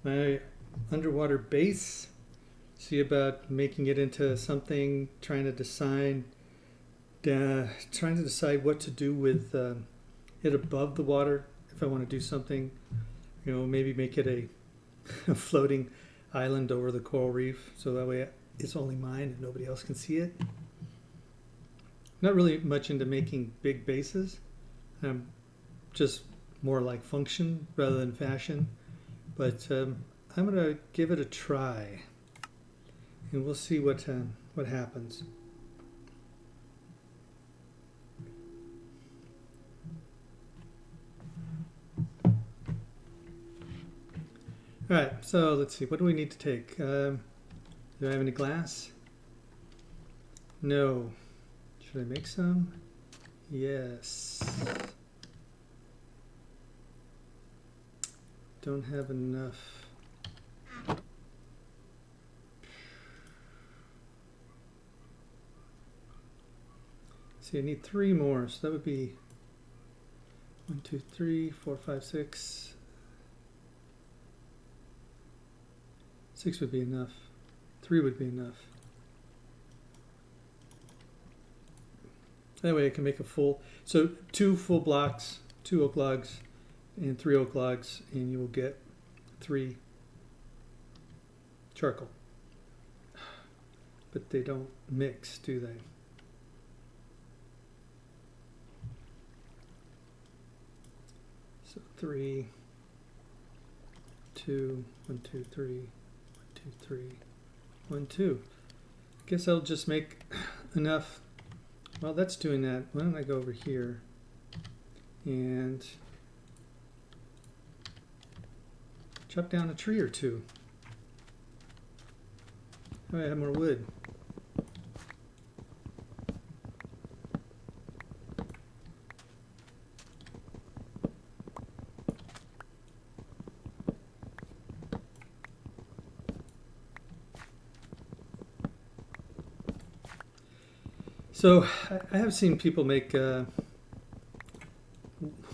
my underwater base. See about making it into something. Trying to decide what to do with it above the water. If I want to do something, maybe make it a floating island over the coral reef, so that way it's only mine and nobody else can see it. Not really much into making big bases. Just more like function rather than fashion. But I'm going to give it a try, and we'll see what happens. All right, so let's see. What do we need to take? Do I have any glass? No. Should I make some? Yes. Don't have enough. See, I need 3 more, so that would be 1, 2, 3, 4, 5, 6. 6 would be enough. 3 would be enough. That way I can make a full, so 2 full blocks, 2 oak logs, and 3 oak logs, and you will get 3 charcoal. But they don't mix, do they? So 3, 2, 1, 2, 3, 1, 2, 3, 1, 2. I guess I'll just make enough. Well, that's doing that. Why don't I go over here and chop down a tree or 2. Oh, I have more wood. So I have seen people make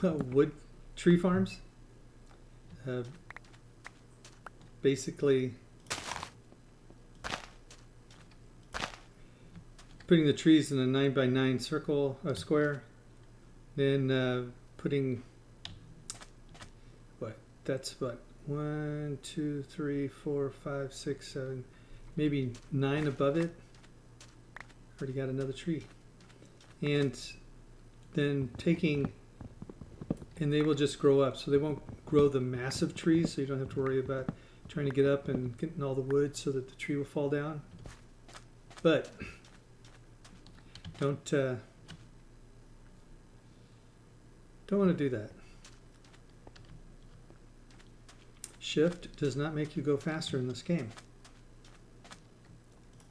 wood tree farms. Basically putting the trees in a 9x9 circle, a square, then putting that's 1, 2, 3, 4, 5, 6, 7, maybe 9 above it. Already got another tree. And then and they will just grow up. So they won't grow the massive trees, so you don't have to worry about trying to get up and getting all the wood so that the tree will fall down. But don't want to do that. Shift does not make you go faster in this game.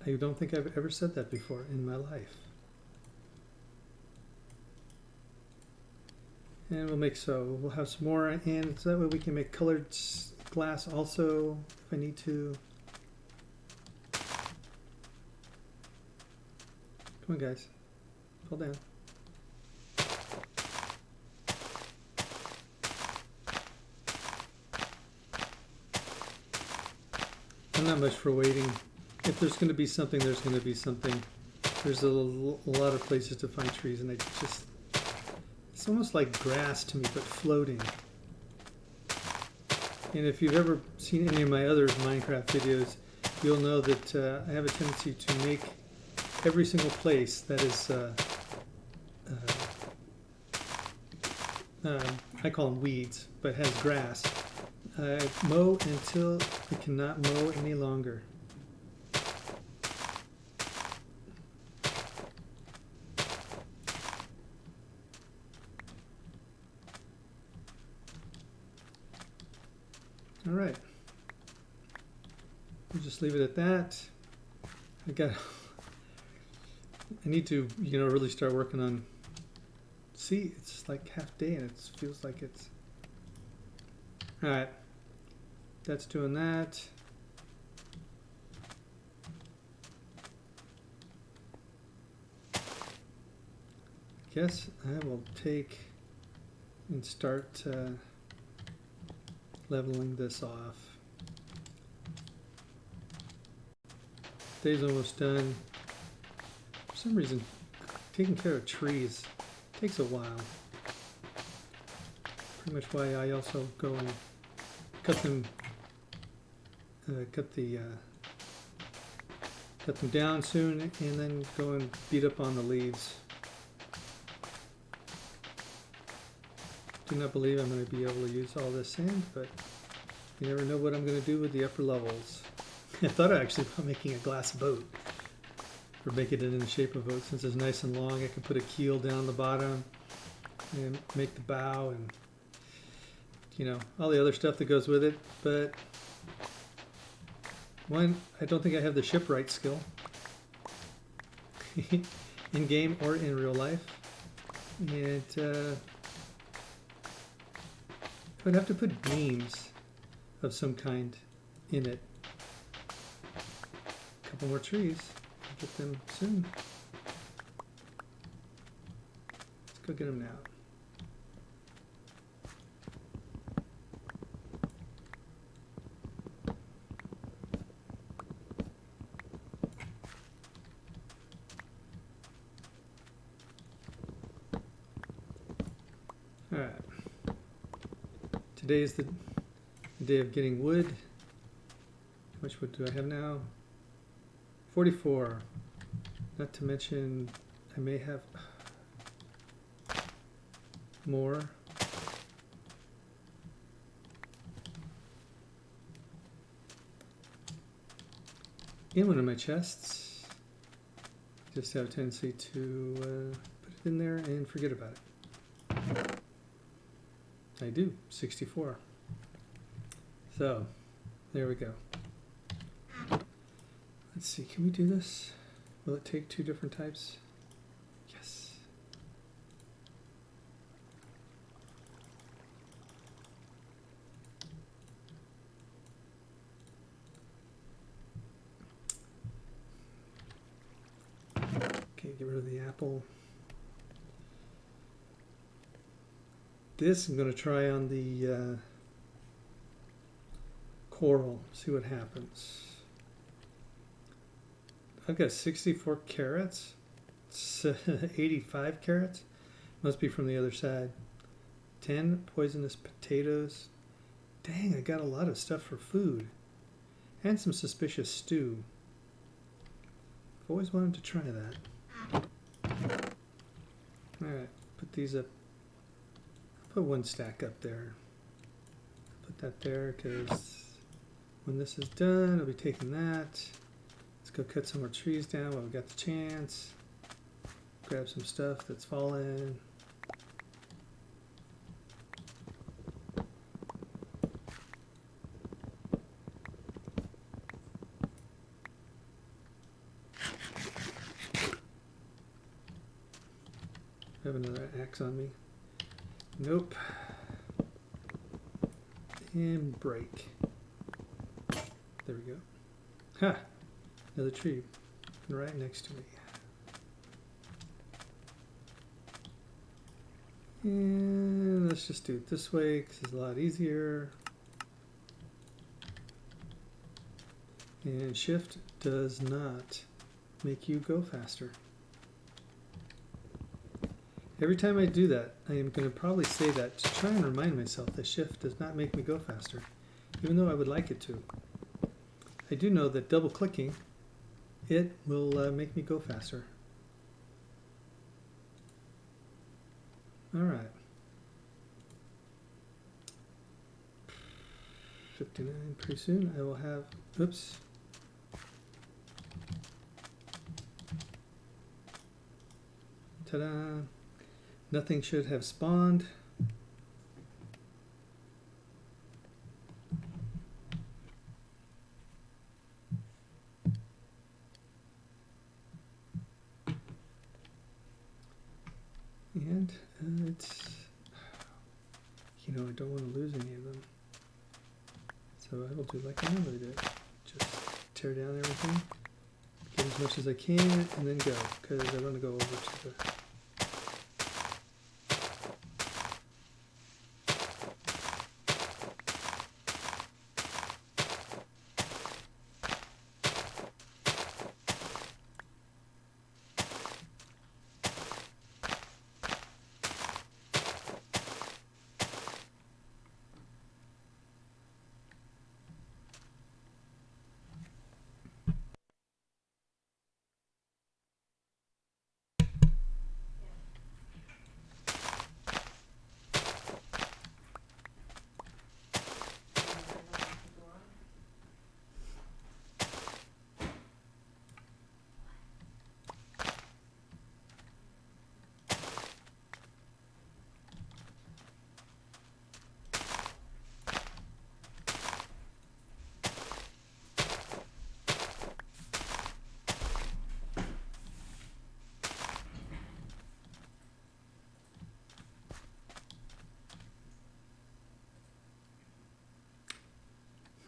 I don't think I've ever said that before in my life. And we'll have some more, and so that way we can make colored glass also if I need to. Come on, guys, fall down. I'm not much for waiting. If there's going to be something, there's going to be something. There's a lot of places to find trees, and it's almost like grass to me, but floating. And if you've ever seen any of my other Minecraft videos, you'll know that I have a tendency to make every single place that is, I call them weeds, but has grass. I mow until I cannot mow any longer. All right, we'll just leave it at that. I need to, really start working on. See, it's like half day and it feels like it's. All right, that's doing that. I guess I will take and start leveling this off. Day's almost done. For some reason, taking care of trees takes a while. Pretty much why I also go and cut them down soon, and then go and beat up on the leaves. Do not believe I'm going to be able to use all this sand, but you never know what I'm going to do with the upper levels. I thought actually about making a glass boat, or make it in the shape of a boat. Since it's nice and long, I can put a keel down the bottom and make the bow and, you know, all the other stuff that goes with it. But one, I don't think I have the shipwright skill in game or in real life, and I would have to put beams of some kind in it. A couple more trees, get them soon. Let's go get them now. Alright, today is the day of getting wood. How much wood do I have now? 44. Not to mention, I may have more. In one of my chests. Just have a tendency to put it in there and forget about it. I do, 64. So, there we go. Let's see, can we do this? Will it take two different types? Yes. Okay, get rid of the apple. This I'm going to try on the coral, see what happens. I've got 64 carrots, 85 carrots, must be from the other side. 10 poisonous potatoes. Dang, I got a lot of stuff for food. And some suspicious stew. I've always wanted to try that. Alright, put these up. Put one stack up there. Put that there because when this is done, I'll be taking that. Let's go cut some more trees down while we got the chance. Grab some stuff that's fallen. I have another axe on me. Nope. And break. There we go. Ha! Another tree right next to me. And let's just do it this way because it's a lot easier. And shift does not make you go faster. Every time I do that, I am going to probably say that to try and remind myself that shift does not make me go faster, even though I would like it to. I do know that double clicking, it will make me go faster. Alright. 59, pretty soon I will have, oops. Ta-da! Nothing should have spawned. And it's, you know, I don't want to lose any of them. So I will do like I normally do. Just tear down everything, get as much as I can, and then go, because I want to go over to the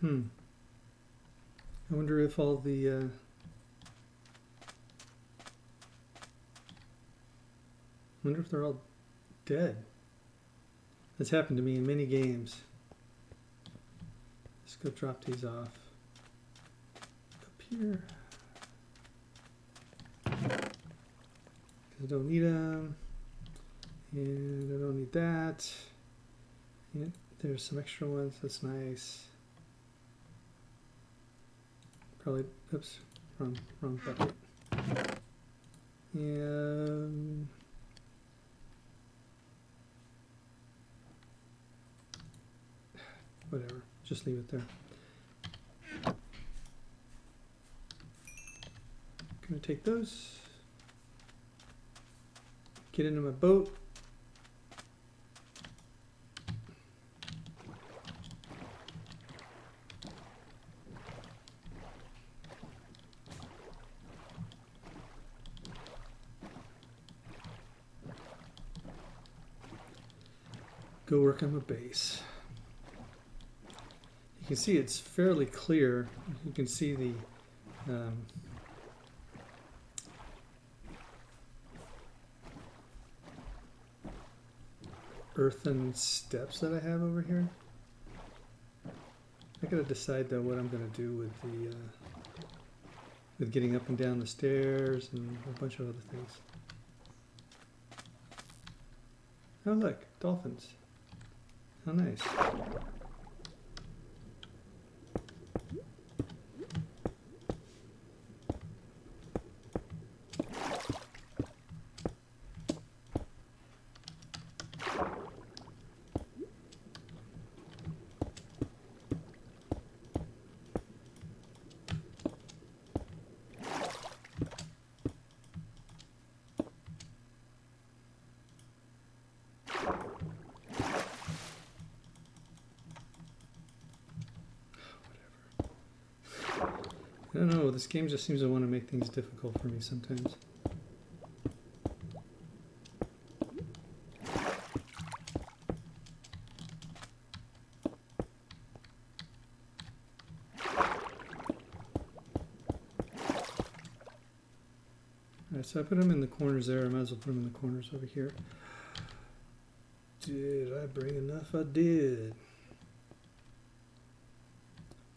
I wonder if all the wonder if they're all dead. That's happened to me in many games. Let's go drop these off. Up here. I don't need them. And I don't need that. And there's some extra ones. That's nice. Probably, oops, wrong bucket. And whatever, just leave it there. Gonna take those, get into my boat. Go work on my base. You can see it's fairly clear. You can see the earthen steps that I have over here. I gotta decide though what I'm gonna do with the with getting up and down the stairs and a bunch of other things. Oh look, dolphins. How nice. I don't know, this game just seems to want to make things difficult for me sometimes. Alright, so I put them in the corners there. I might as well put them in the corners over here. Did I bring enough? I did.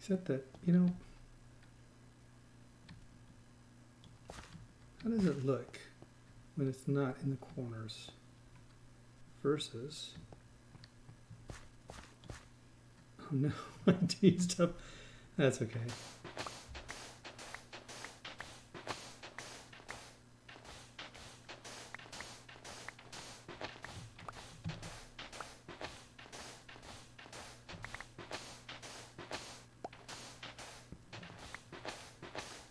Except that, you know, how does it look when it's not in the corners versus, oh no, I teased up, that's okay.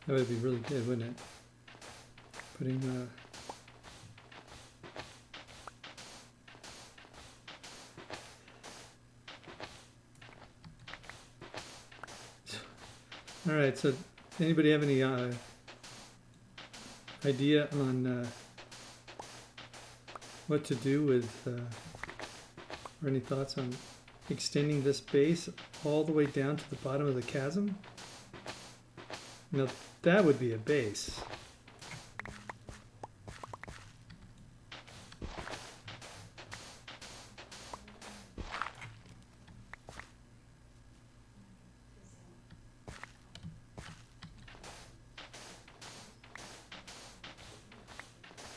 That would be really good, wouldn't it? Putting all right, so anybody have any idea on what to do with, or any thoughts on extending this base all the way down to the bottom of the chasm? Now that would be a base.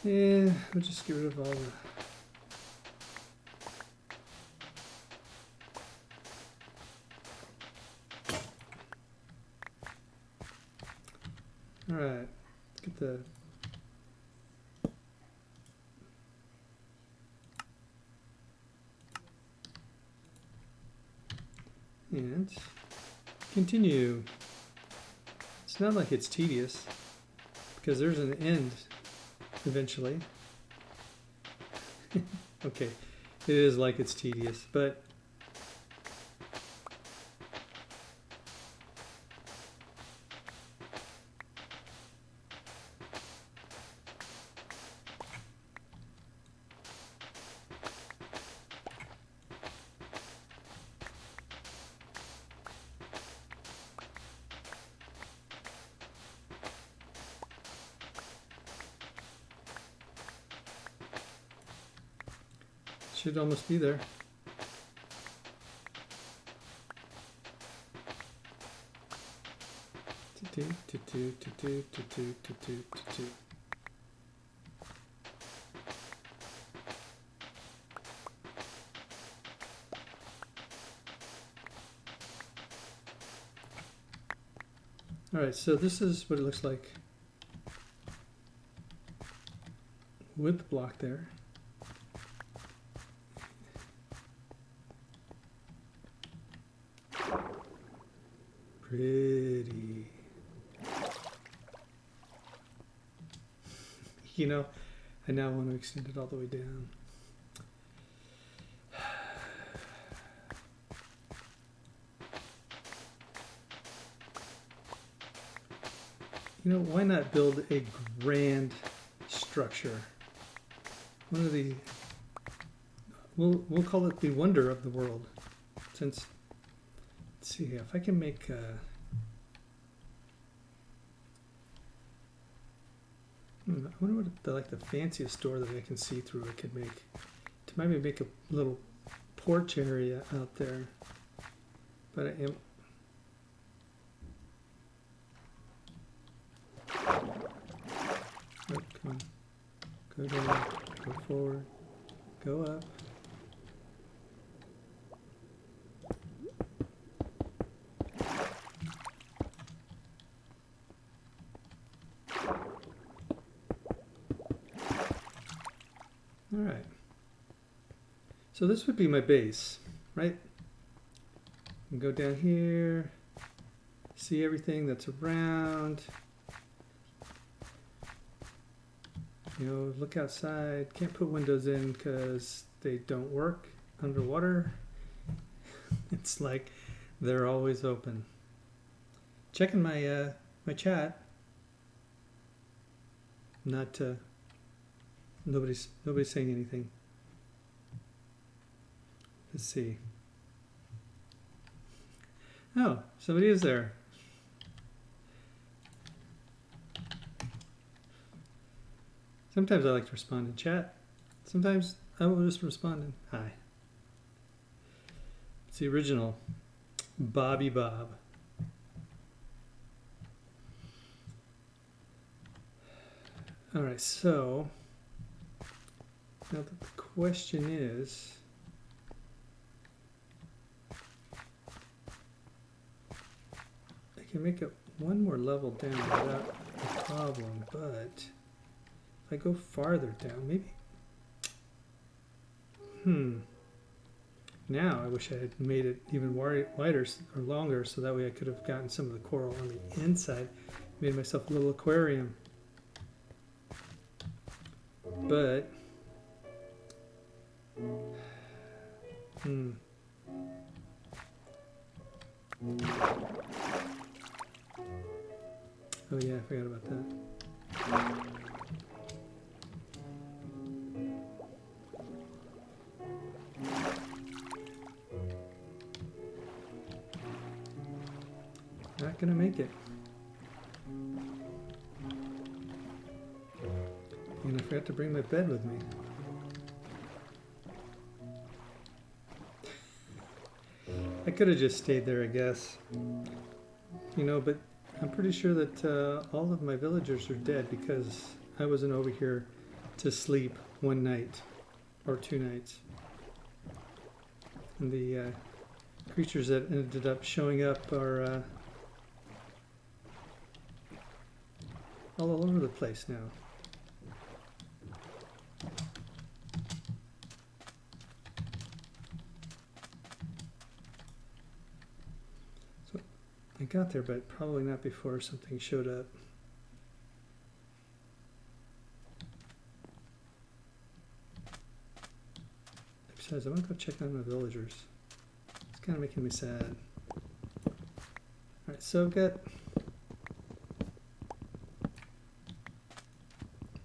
Yeah, we'll just get rid of all the... Alright, let's get the... And continue. It's not like it's tedious, because there's an end eventually. Okay, it is like it's tedious, but Should almost be there. All right, so this is what it looks like with the block there. Pretty. You know, I now want to extend it all the way down. You know, why not build a grand structure? One of the, we'll call it the wonder of the world. Since, let's see if I can make, I wonder what the fanciest door that I can see through I could make. To maybe make a little porch area out there. But I am. Oh, come on. Go down, go forward, go up. All right. So this would be my base, right? And go down here, see everything that's around. You know, look outside. Can't put windows in because they don't work underwater. It's like they're always open. Checking my my chat. Not nobody's saying anything. Let's see. Oh, somebody is there. Sometimes I like to respond in chat. Sometimes I will just respond in hi. It's the original Bobby Bob. All right, so now the question is, I can make it one more level down without a problem, but if I go farther down, maybe. Now I wish I had made it even wider or longer, so that way I could have gotten some of the coral on the inside, made myself a little aquarium. But oh yeah, I forgot about that. Not gonna make it. And I forgot to bring my bed with me. I could have just stayed there, I guess. You know, but I'm pretty sure that all of my villagers are dead because I wasn't over here to sleep one night or 2 nights. And the creatures that ended up showing up are all over the place now. So I got there, but probably not before something showed up. Besides, I want to go check on my villagers. It's kind of making me sad. Alright, so I've got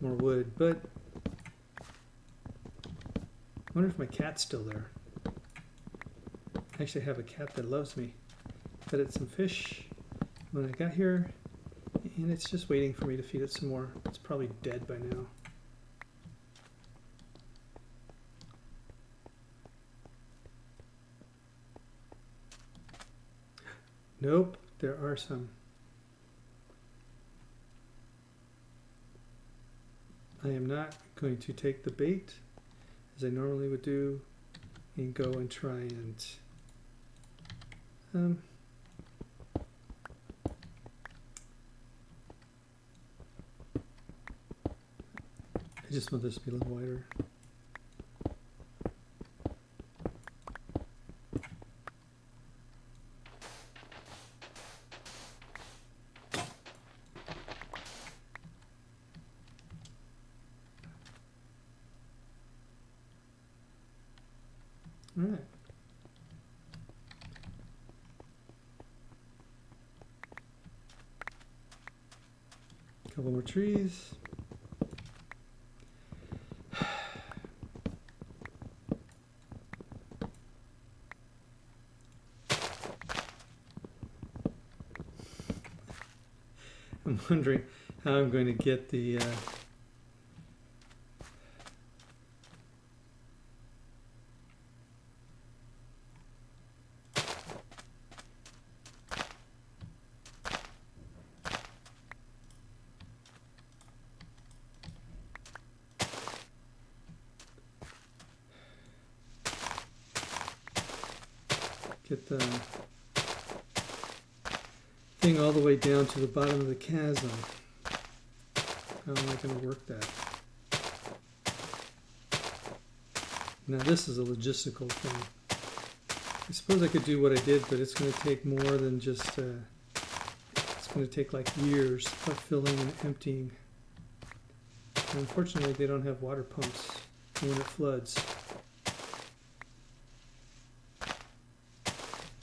more wood, but I wonder if my cat's still there. I actually have a cat that loves me. Fed it some fish when I got here, and it's just waiting for me to feed it some more. It's probably dead by now. Nope, there are some. I am not going to take the bait as I normally would do and go and try and I just want this to be a little wider. All right. A couple more trees. I'm wondering how I'm going to get the thing all the way down to the bottom of the chasm. How am I going to work that? Now this is a logistical thing. I suppose I could do what I did, but it's going to take more than just, it's going to take like years of filling and emptying. And unfortunately, they don't have water pumps when it floods.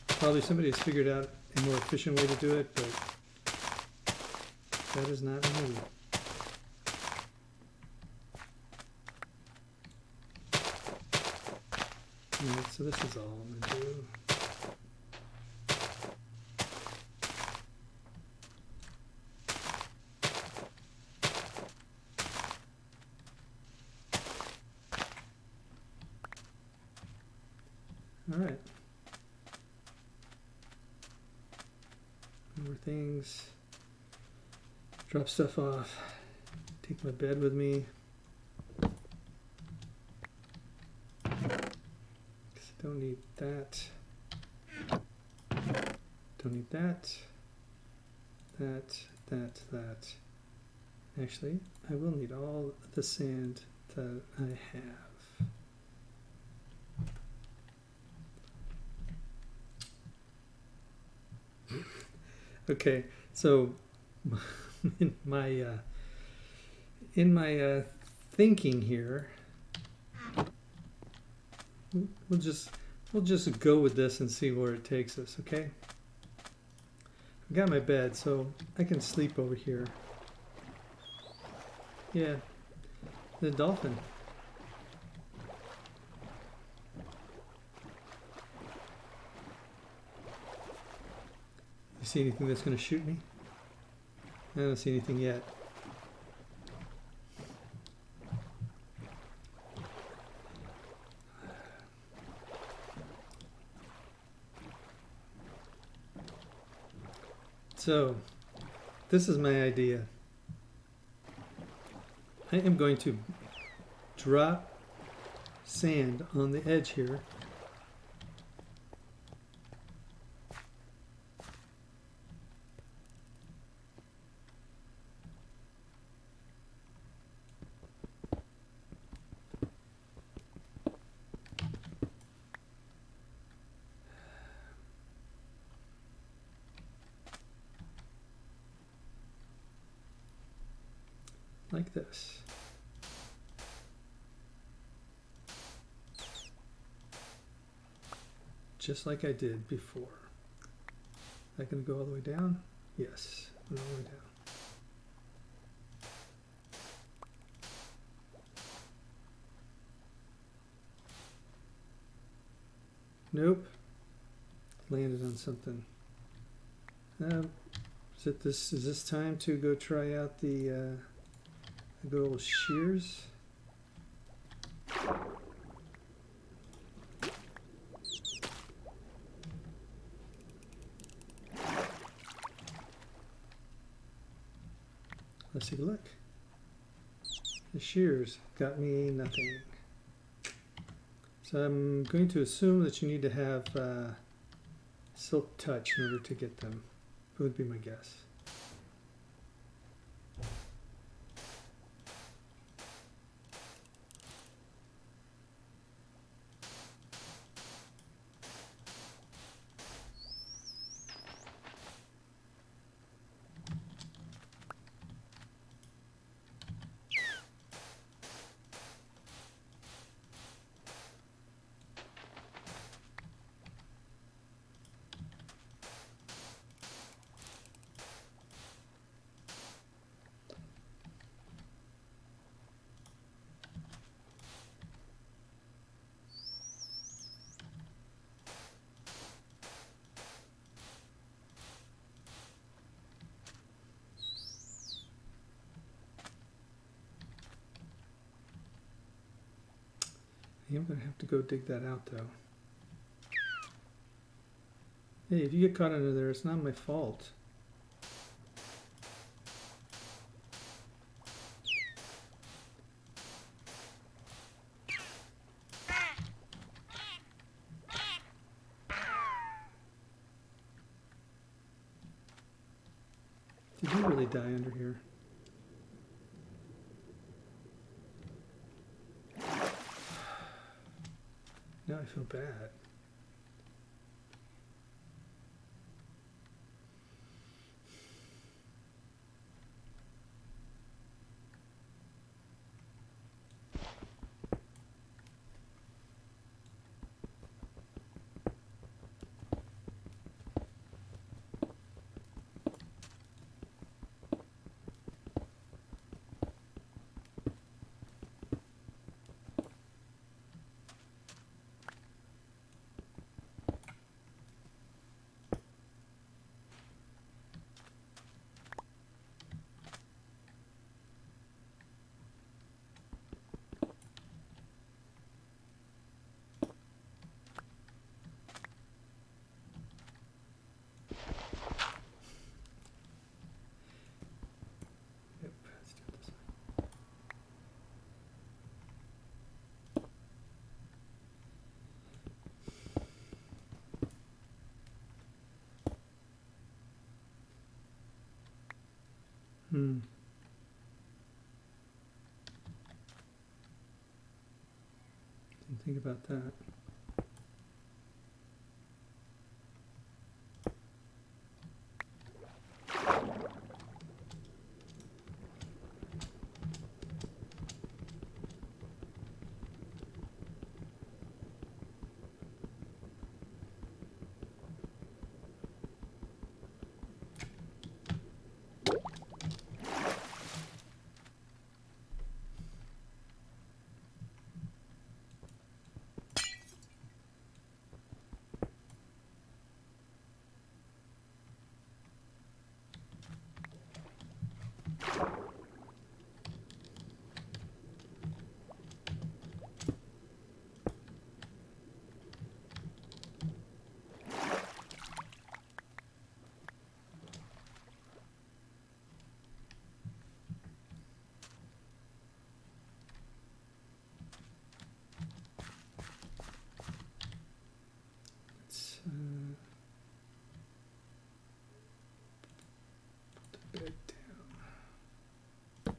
Probably somebody has figured out a more efficient way to do it, but that is not me. Alright, so this is all I'm going to do. Alright. More things. Drop stuff off. Take my bed with me. Don't need that. Don't need that. That. Actually, I will need all the sand that I have. Okay, so in my thinking here, we'll just go with this and see where it takes us. Okay, I've got my bed, so I can sleep over here. Yeah, the dolphin. You see anything that's going to shoot me? I don't see anything yet. So, this is my idea. I am going to drop sand on the edge here. Like this. Just like I did before. Is that going to go all the way down? Yes, all the way down. Nope. Landed on something. Is this time to go try out the good old shears? Let's take a look. The shears got me nothing. So I'm going to assume that you need to have silk touch in order to get them. That would be my guess. I'm going to have to go dig that out though. Hey, if you get caught under there, it's not my fault. Did you really die under here? Now I feel bad. Yep, let's do it this way. Didn't think about that. Let's put the bed down.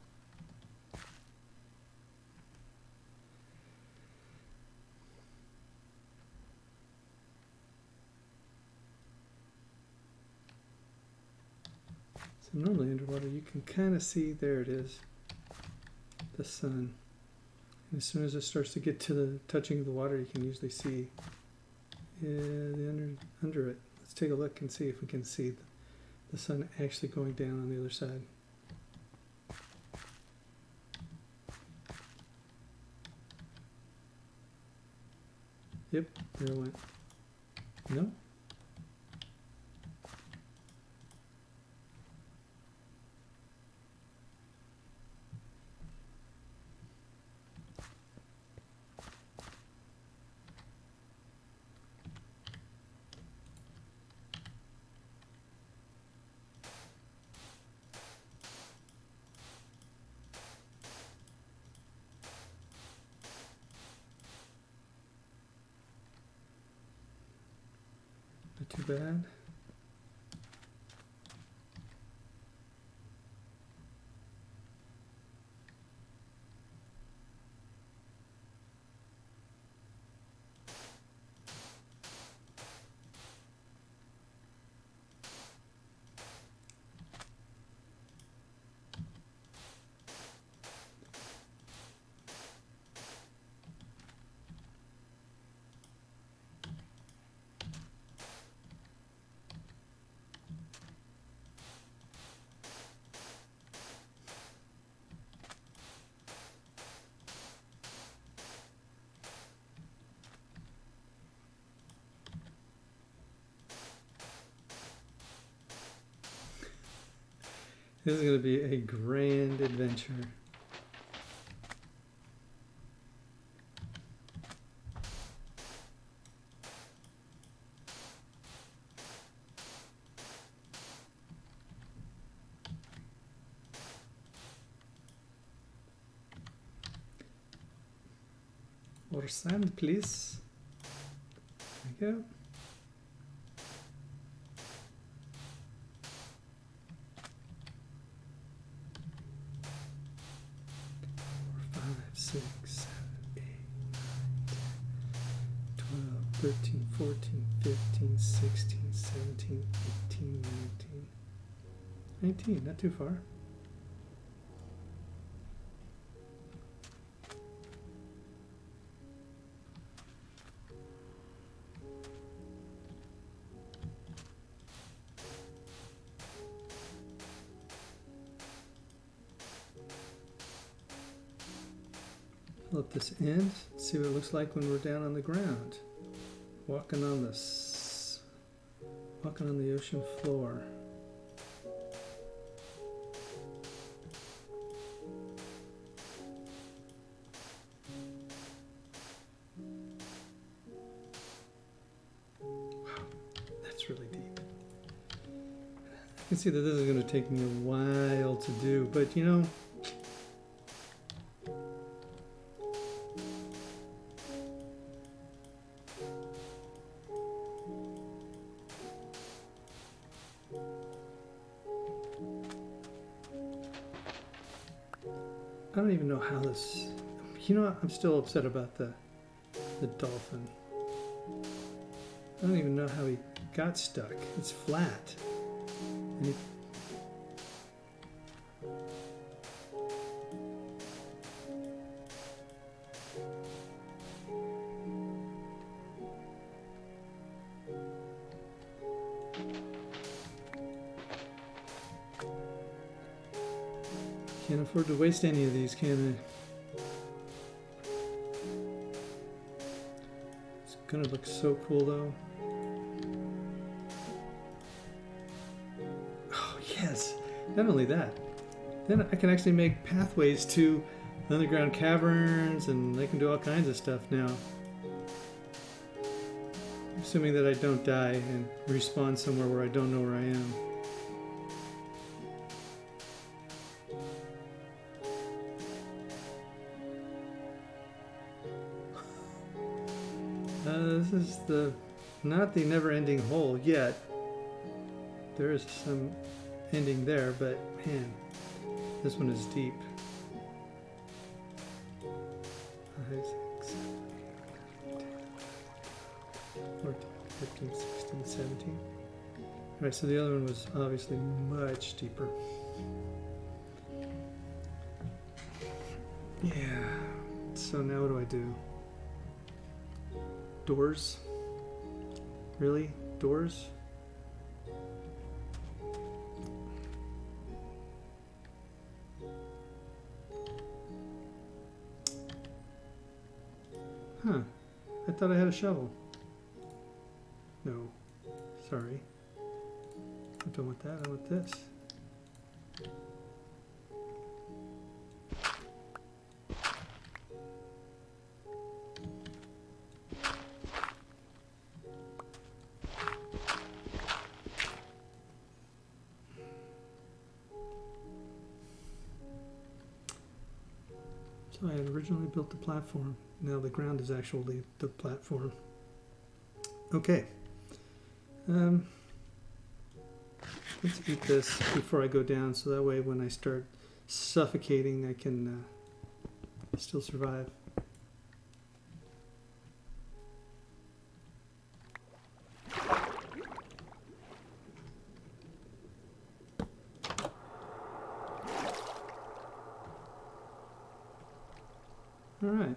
So normally underwater you can kind of see, there it is, the sun. And as soon as it starts to get to the touching of the water, you can usually see the under it. Let's take a look and see if we can see the sun actually going down on the other side. Yep, there it went. No? too bad. This is going to be a grand adventure. More sand, please. There you go. Six, 7, 8, 9, 10, 12, 13, 14, 15, 16, 17, 18, 19. 19, not too far. Fill up this end, see what it looks like when we're down on the ground. Walking on the ocean floor. Wow, that's really deep. I can see that this is going to take me a while to do, but you know, I don't even know how this, you know, I'm still upset about the dolphin. I don't even know how he got stuck. It's flat. And he, can't afford to waste any of these, can I? It's gonna look so cool though. Oh yes, not only that, then I can actually make pathways to underground caverns, and I can do all kinds of stuff now. Assuming that I don't die and respawn somewhere where I don't know where I am. This is not the never-ending hole yet. There is some ending there, but man, this one is deep. 5, 6, 7, 8, 9, 10, 14, 15, 16, 17. Alright, so the other one was obviously much deeper. Yeah, so now what do I do? Doors? Really? Doors? Huh. I thought I had a shovel. No. Sorry. I don't want that. I want this. So I had originally built the platform. Now the ground is actually the platform. Okay. Um, let's eat this before I go down, so that way when I start suffocating, I can still survive. All right.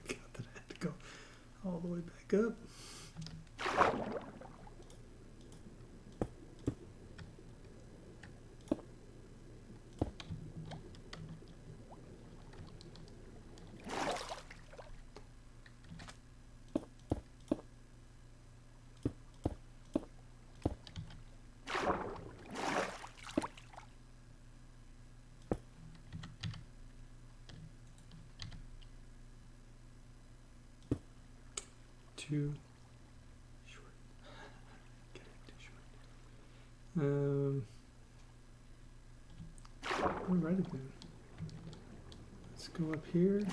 Forgot that I had to go all the way back up. Too short. Getting too short. Alrighty then. Let's go up here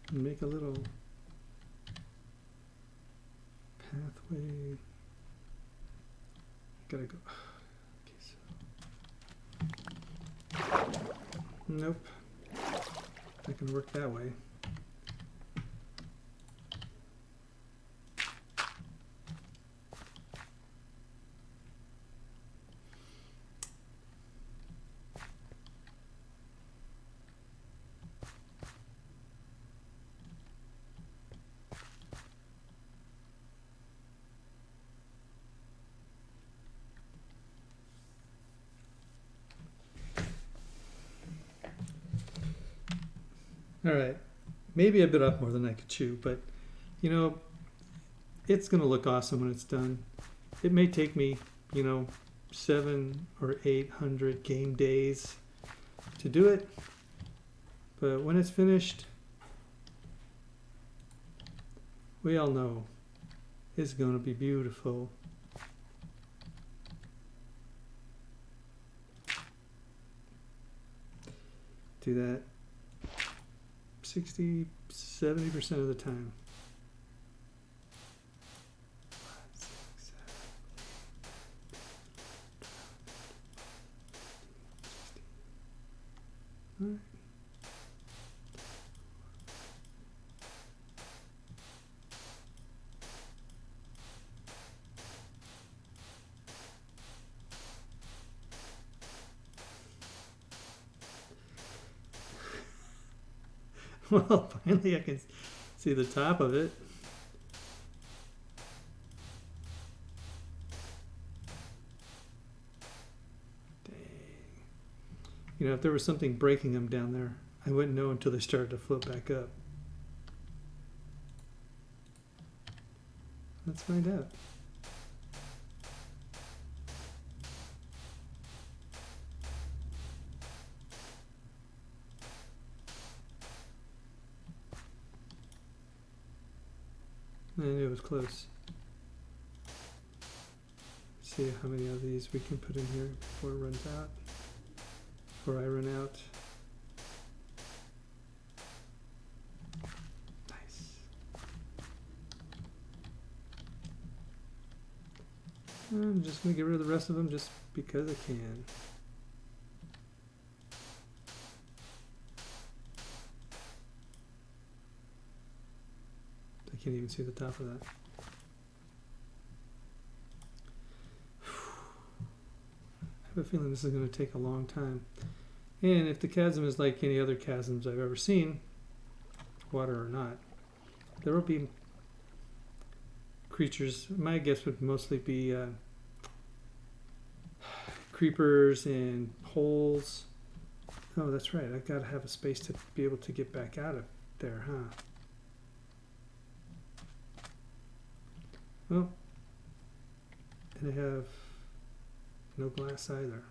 and make a little pathway. Gotta go. Okay, so. Nope. That can work that way. All right, maybe a bit up more than I could chew, but you know, it's gonna look awesome when it's done. It may take me, 700 or 800 game days to do it, but when it's finished, we all know it's gonna be beautiful. Do that 60-70% of the time. 5, 6, 7, 8, 9, 10, 11, 12, 13, 14. All right. Well, finally I can see the top of it. Dang. If there was something breaking them down there, I wouldn't know until they started to float back up. Let's find out. I knew it was close. See how many of these we can put in here before it runs out. Before I run out. Nice. I'm just going to get rid of the rest of them just because I can. I can't even see the top of that. have a feeling this is going to take a long time. And if the chasm is like any other chasms I've ever seen, water or not, there will be creatures. My guess would mostly be creepers and holes. Oh, that's right. I've got to have a space to be able to get back out of there, huh? Well, and I have no glass either.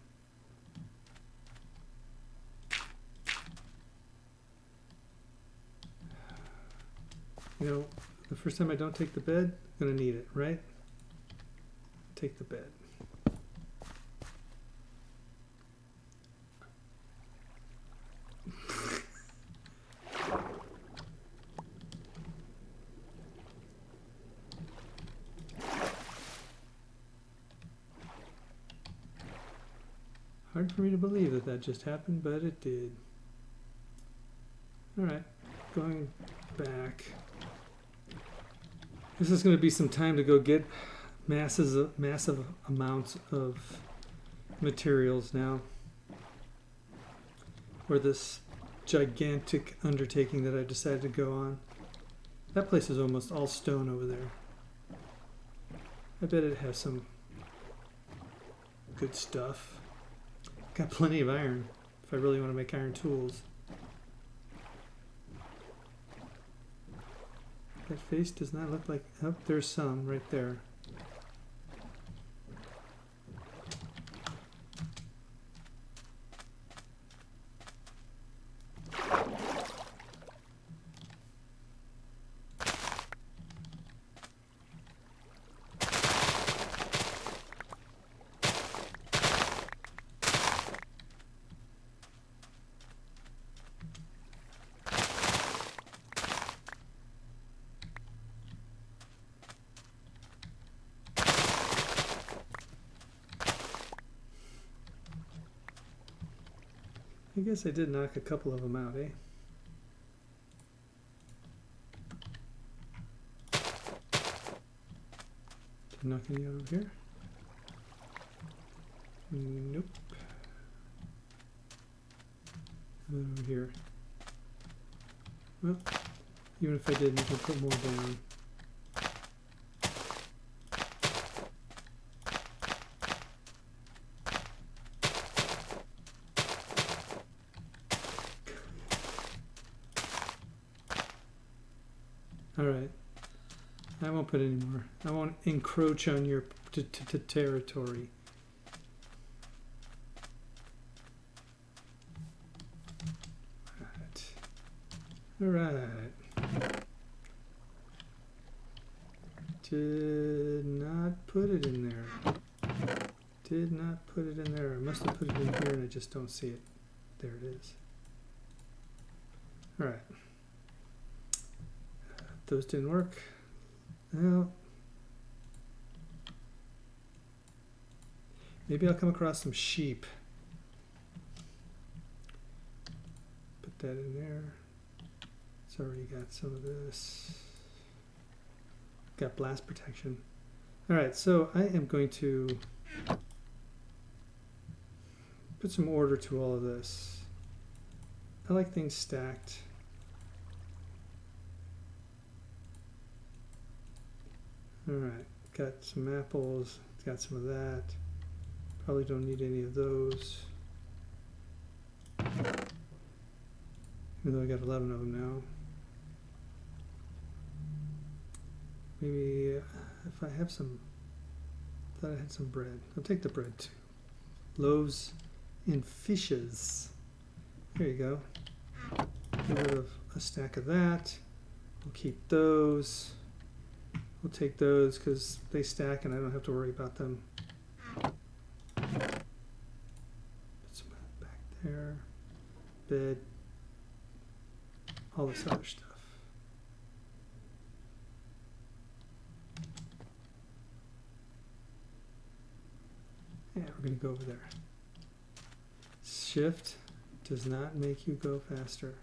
You know, the first time I don't take the bed, I'm going to need it, right? Take the bed. Hard for me to believe that that just happened, but it did. All right, going back. This is going to be some time to go get massive amounts of materials now for this gigantic undertaking that I decided to go on. That place is almost all stone over there. I bet it has some good stuff. Got plenty of iron if I really want to make iron tools. That face does not look like... Oh, there's some right there. I guess I did knock a couple of them out, eh? Did I knock any out over here? Nope. Over here. Well, even if I did, I can put more down. All right, I won't put any more. I won't encroach on your territory. All right. Did not put it in there. Did not put it in there. I must have put it in here and I just don't see it. There it is. All right. Those didn't work. Well, maybe I'll come across some sheep. Put that in there. It's already got some of this. Got blast protection. All right, so I am going to put some order to all of this. I like things stacked. All right, got some apples, got some of that. Probably don't need any of those. Even though I got 11 of them now. Maybe if I have some, I thought I had some bread. I'll take the bread too. Loaves and fishes. There you go. Get rid of a stack of that. We'll keep those. We'll take those because they stack and I don't have to worry about them. Put some of that back there. Bed. All this other stuff. Yeah, we're going to go over there. Shift does not make you go faster.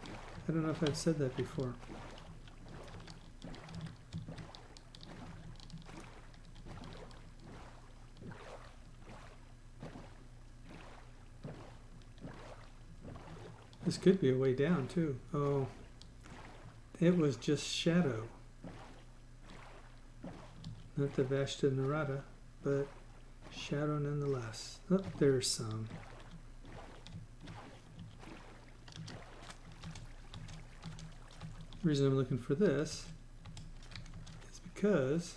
I don't know if I've said that before. This could be a way down too. Oh, it was just shadow. Not the Vashta Narada, but shadow nonetheless. Oh, there's some. The reason I'm looking for this is because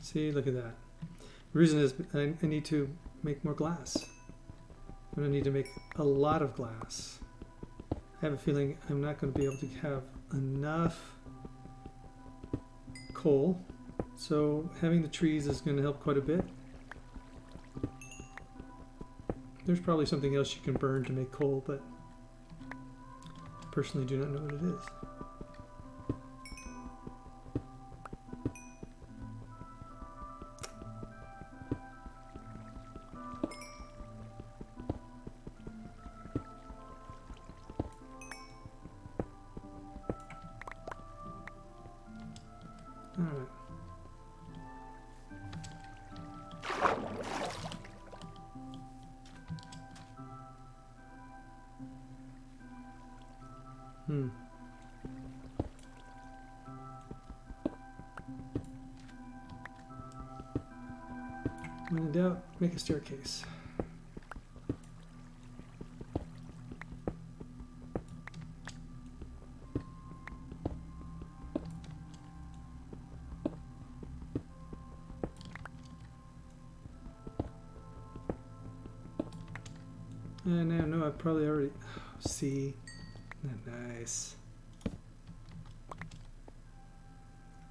see, look at that. The reason is I need to make more glass. I'm going to need to make a lot of glass. I have a feeling I'm not going to be able to have enough coal, so having the trees is going to help quite a bit. There's probably something else you can burn to make coal, but I personally do not know what it is. Alright. When in doubt, make a staircase. And I know I've probably already... see? Nice.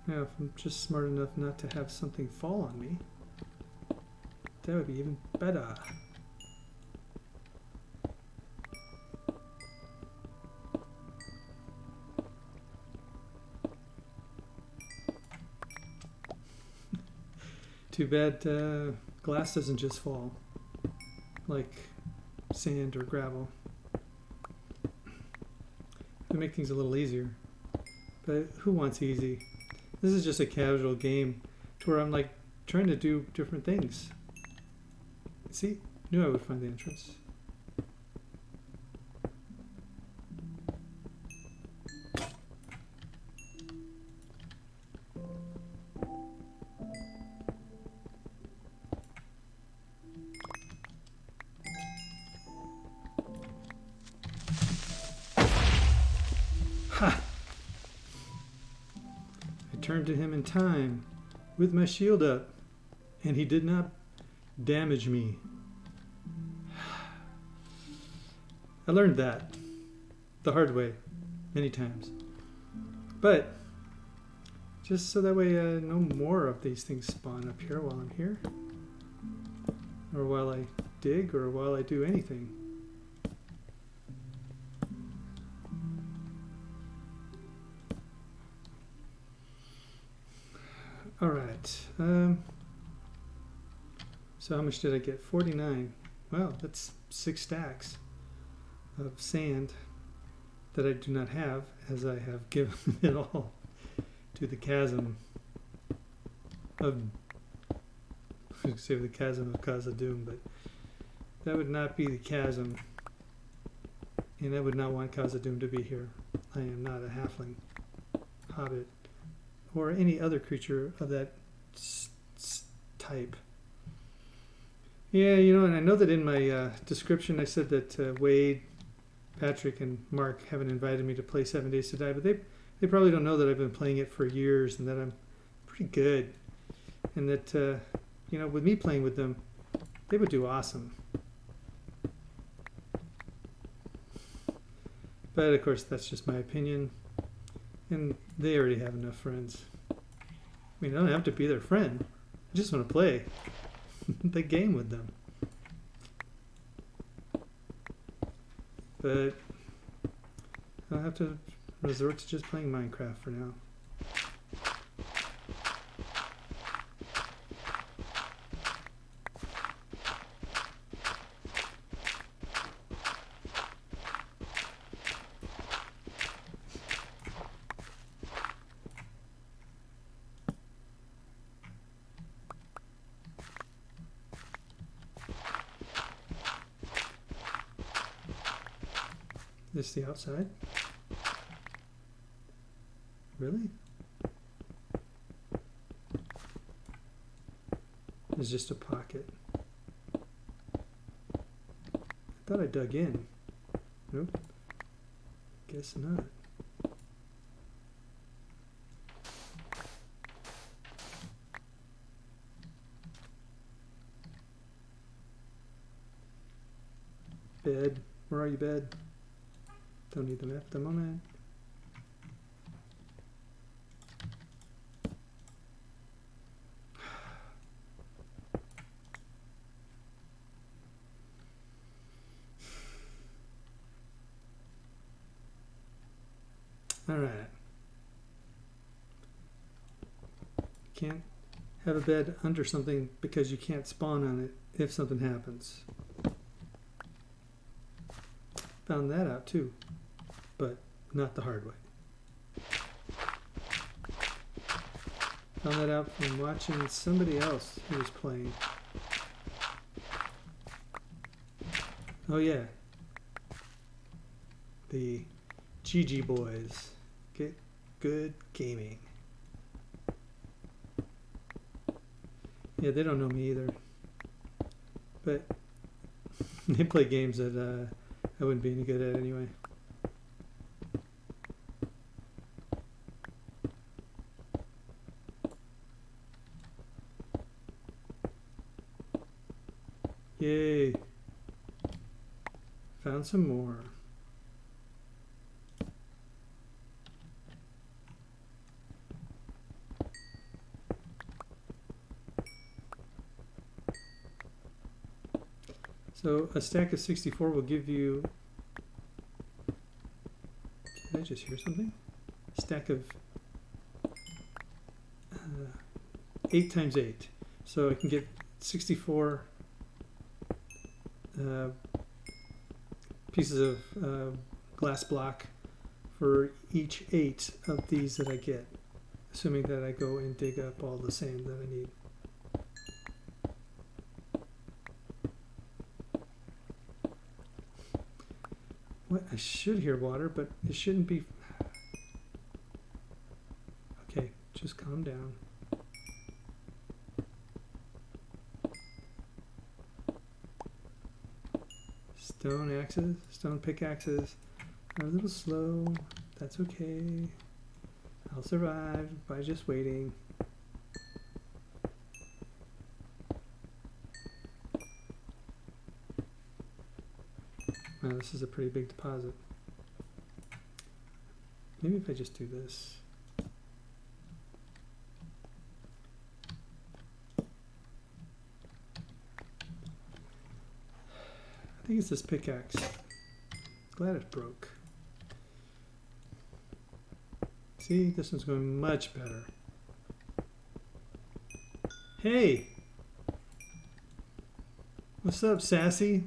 Now, if I'm just smart enough not to have something fall on me, that would be even better. Too bad glass doesn't just fall like sand or gravel. To make things a little easier. But who wants easy? This is just a casual game to where I'm like trying to do different things. See? Knew I would find the entrance. Ha! I turned to him in time with my shield up, and he did not damage me. I learned that the hard way many times. But just so that way no more of these things spawn up here while I'm here. Or while I dig, or while I do anything. Alright. So how much did I get? 49. Wow, that's 6 stacks of sand that I do not have, as I have given it all to the chasm of... I was say the chasm of Khazad-dûm, but that would not be the chasm, and I would not want Khazad-dûm to be here. I am not a halfling, hobbit, or any other creature of that type. Yeah, you know, and I know that in my description I said that Wade, Patrick, and Mark haven't invited me to play 7 Days to Die, but they probably don't know that I've been playing it for years and that I'm pretty good, and that you know, with me playing with them, they would do awesome. But of course, that's just my opinion, and they already have enough friends. I mean, I don't have to be their friend. I just want to play the game with them. But I'll have to resort to just playing Minecraft for now. This the outside? Really? It's just a pocket. I thought I dug in. Nope. Guess not. Bed. Where are you, bed? Don't need them at the moment. All right. Can't have a bed under something because you can't spawn on it if something happens. Found that out too, but not the hard way. Found that out from watching somebody else who was playing. Oh yeah, the GG boys. Get good gaming. Yeah, they don't know me either, but they play games that I wouldn't be any good at anyway. Yay! Found some more. So a stack of 64 will give you, did I just hear something? A stack of 8 times 8. So I can get 64 pieces of glass block for each 8 of these that I get, assuming that I go and dig up all the sand that I need. What? I should hear water, but it shouldn't be. Okay, just calm down. Stone axes, stone pickaxes are a little slow. That's okay. I'll survive by just waiting. Wow, this is a pretty big deposit. Maybe if I just do this. I think it's this pickaxe. Glad it broke. See, this one's going much better. Hey! What's up, Sassy?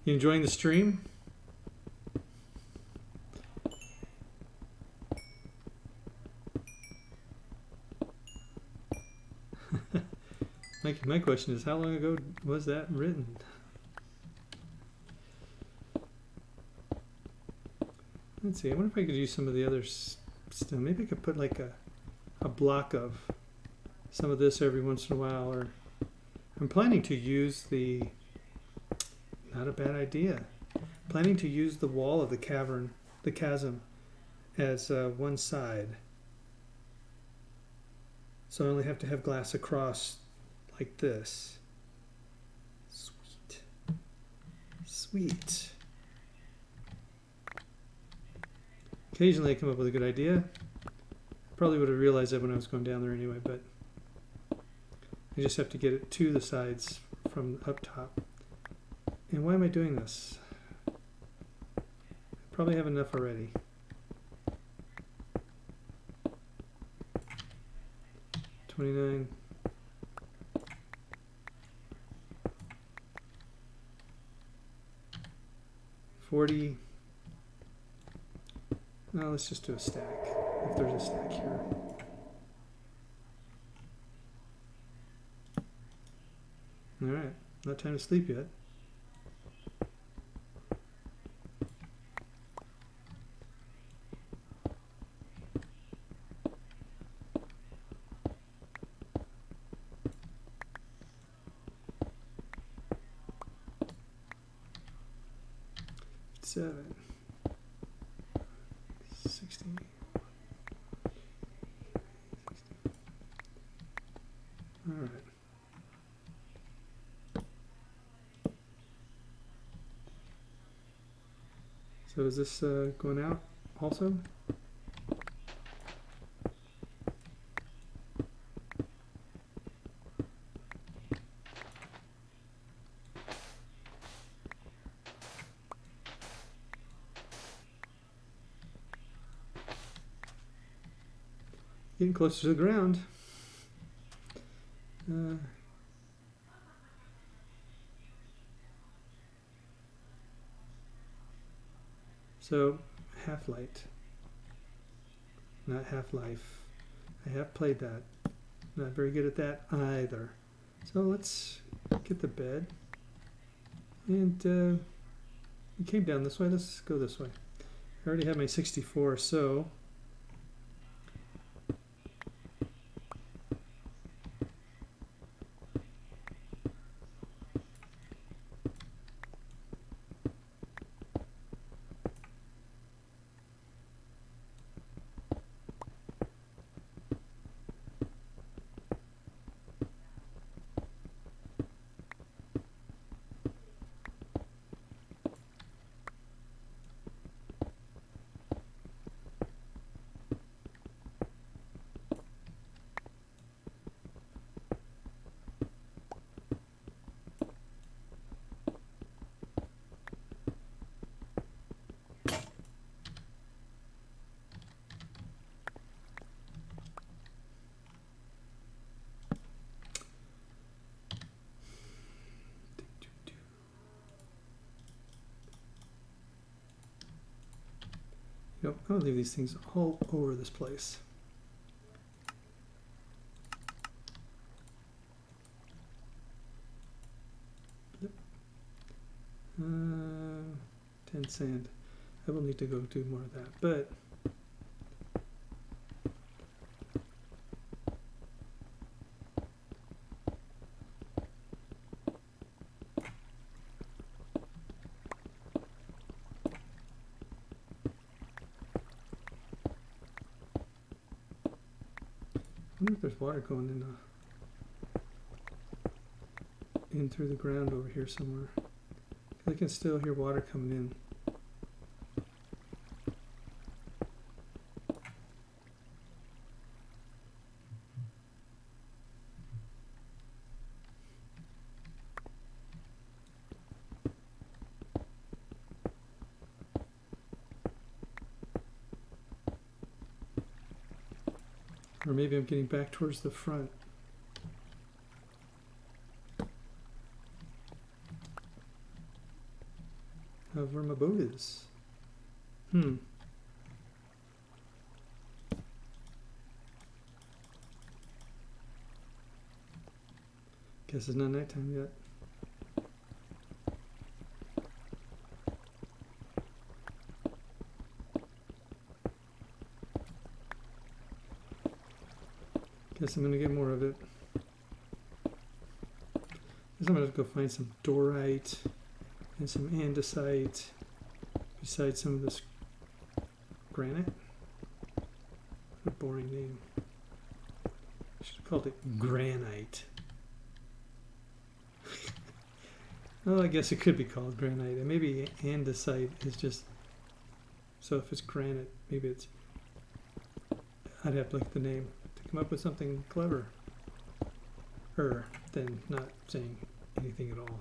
You enjoying the stream? My question is, how long ago was that written? Let's see, I wonder if I could use some of the other stuff. Maybe I could put like a block of some of this every once in a while. Or I'm planning to use the, not a bad idea, planning to use the wall of the cavern, the chasm, as one side. So I only have to have glass across like this. Sweet. Sweet. Occasionally I come up with a good idea. Probably would have realized that when I was going down there anyway, but I just have to get it to the sides from up top. And why am I doing this? I probably have enough already. $29. $40. No, let's just do a stack, if there's a stack here. All right, not time to sleep yet. Seven. 60. All right. So is this going out also? Getting closer to the ground. So half light, not half life. I have played that. Not very good at that either. So let's get the bed. And it came down this way. Let's go this way. I already have my 64, so I'm going to leave these things all over this place. Yep. 10 sand. I will need to go do more of that, but I wonder if there's water going in through the ground over here somewhere. I can still hear water coming in. Or maybe I'm getting back towards the front. Of where my boat is. Guess it's not nighttime yet. Guess I'm gonna get more of it. Guess I'm gonna have to go find some dorite and some andesite besides some of this granite. What a boring name. I should have called it granite. Well, I guess it could be called granite, and maybe andesite is just, so if it's granite, maybe it's, I'd have to look at the name to come up with something clever, than not saying anything at all.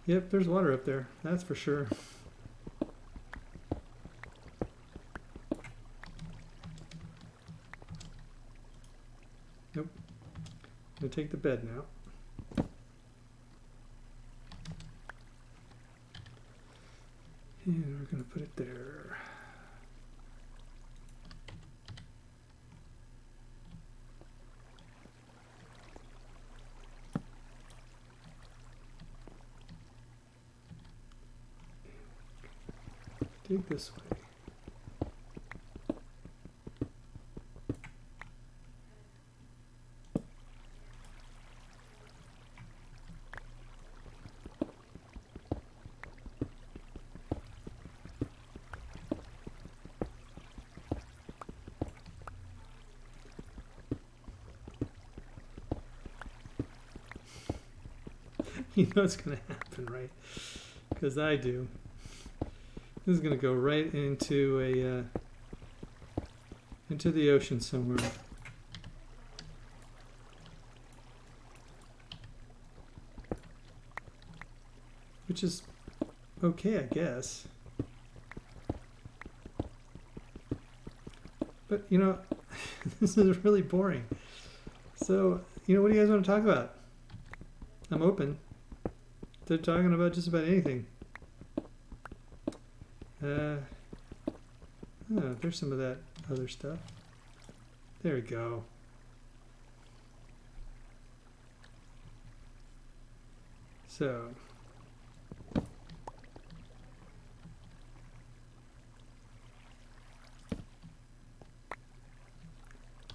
Yep, there's water up there. That's for sure. Nope. I'm gonna take the bed now. And we're gonna put it there. Dig this way. You know it's going to happen, right? Because I do. This is going to go right into into the ocean somewhere. Which is okay, I guess. But, you know, this is really boring. So, you know, what do you guys want to talk about? I'm open. They're talking about just about anything. Oh, there's some of that other stuff. There we go. So,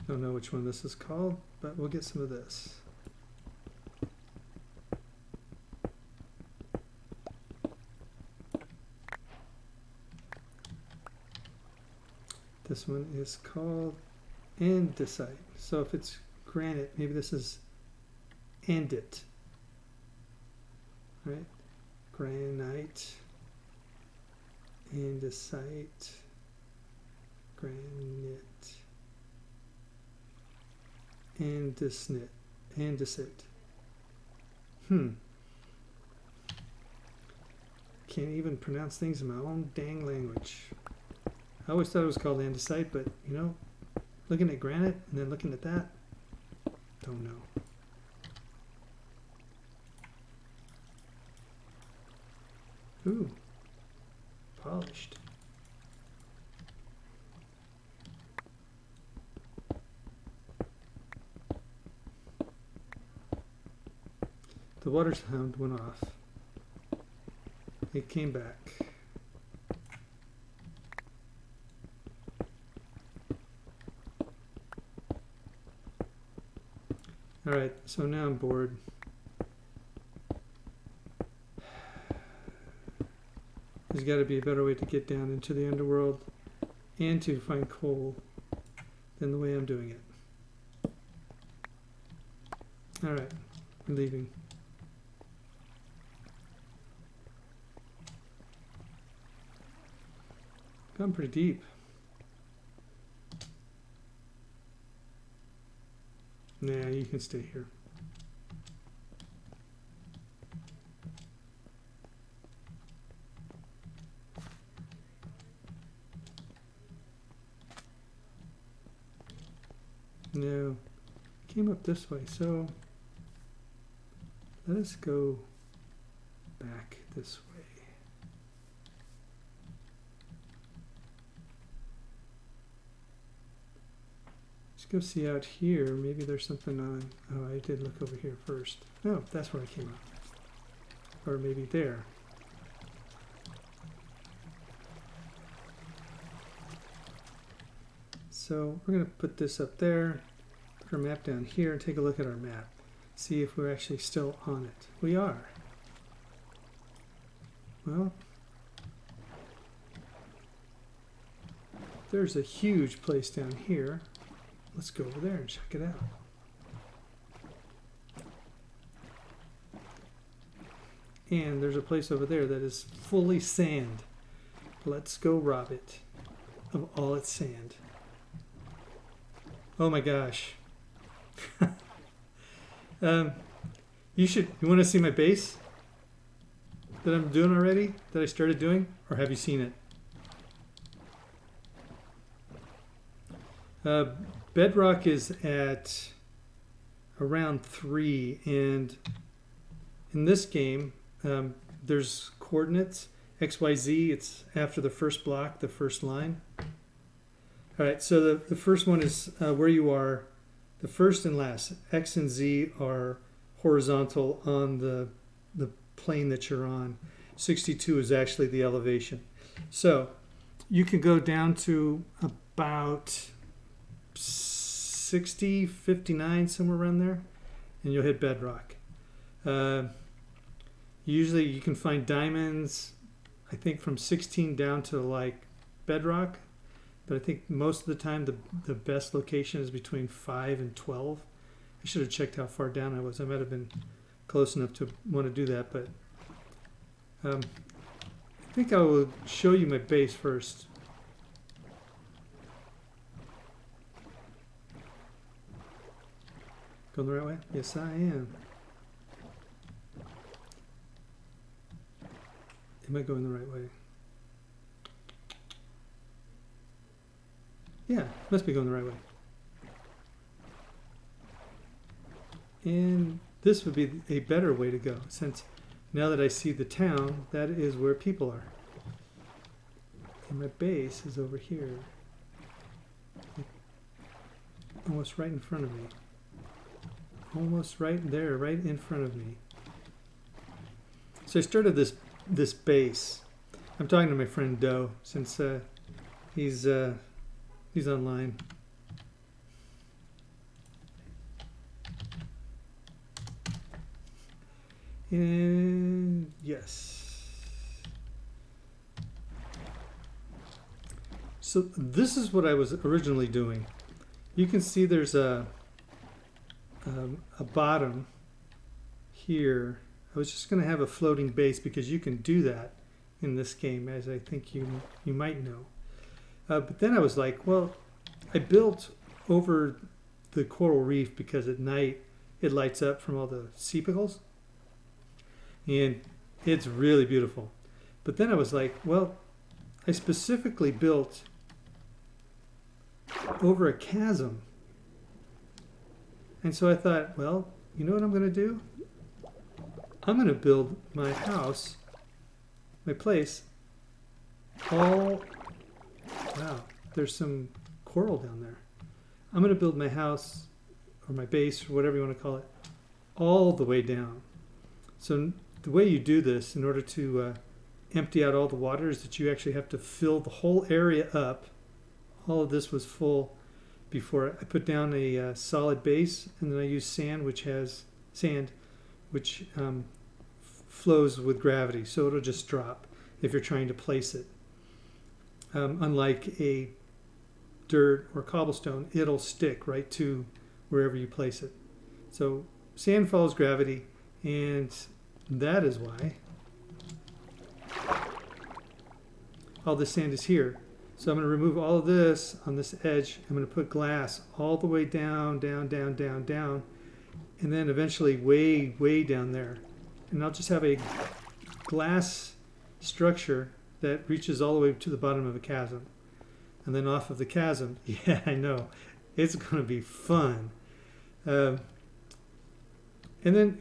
don't know which one this is called, but we'll get some of this. This one is called andesite. So if it's granite, maybe this is andite, right? Granite, andesite, granite, andesite, andesite. Can't even pronounce things in my own dang language. I always thought it was called andesite, but, you know, looking at granite and then looking at that, don't know. Ooh, polished. The water sound went off. It came back. All right, so now I'm bored. There's got to be a better way to get down into the underworld and to find coal than the way I'm doing it. All right, we're leaving. Gone pretty deep. Nah, you can stay here. No, came up this way, so let us go back this way. Let's go see out here. Maybe there's something on. Oh, I did look over here first. Oh, that's where I came up. Or maybe there. So we're going to put this up there, put our map down here, and take a look at our map. See if we're actually still on it. We are. Well, there's a huge place down here. Let's go over there and check it out. And there's a place over there that is fully sand. Let's go rob it of all its sand. Oh my gosh. You want to see my base? that I'm doing already, that I started doing, or have you seen it? Bedrock is at around 3, and in this game, there's coordinates, X, Y, Z. It's after the first block, the first line. All right, so the first one is where you are. The first and last, X and Z, are horizontal on the plane that you're on. 62 is actually the elevation. So you can go down to about 60, 59, somewhere around there, and you'll hit bedrock. Usually you can find diamonds, I think from 16 down to like bedrock, but I think most of the time the best location is between 5 and 12. I should have checked how far down I was. I might have been close enough to want to do that, but I think I will show you my base first. Going the right way? Yes, I am. Am I going the right way? Yeah, must be going the right way. And this would be a better way to go, since now that I see the town, that is where people are. And my base is over here. Almost right in front of me. Almost right there, right in front of me. So I started this base. I'm talking to my friend Doe, since he's online. And yes. So this is what I was originally doing. You can see there's a bottom here. I was just going to have a floating base because you can do that in this game, as I think you might know. But then I was like, well, I built over the coral reef because at night it lights up from all the sea pickles. And it's really beautiful. But then I was like, well, I specifically built over a chasm. And so I thought, well, you know what I'm going to do? I'm going to build my house, my place, wow, there's some coral down there. I'm going to build my house, or my base, or whatever you want to call it, all the way down. So the way you do this in order to empty out all the water is that you actually have to fill the whole area up. All of this was full before I put down a solid base, and then I use sand, which flows with gravity, so it'll just drop if you're trying to place it. Unlike a dirt or cobblestone, it'll stick right to wherever you place it. So sand follows gravity, and that is why all this sand is here. So I'm going to remove all of this on this edge. I'm going to put glass all the way down, down, down, down, down, and then eventually way, way down there. And I'll just have a glass structure that reaches all the way to the bottom of a chasm. And then off of the chasm, yeah, I know, it's going to be fun. And then,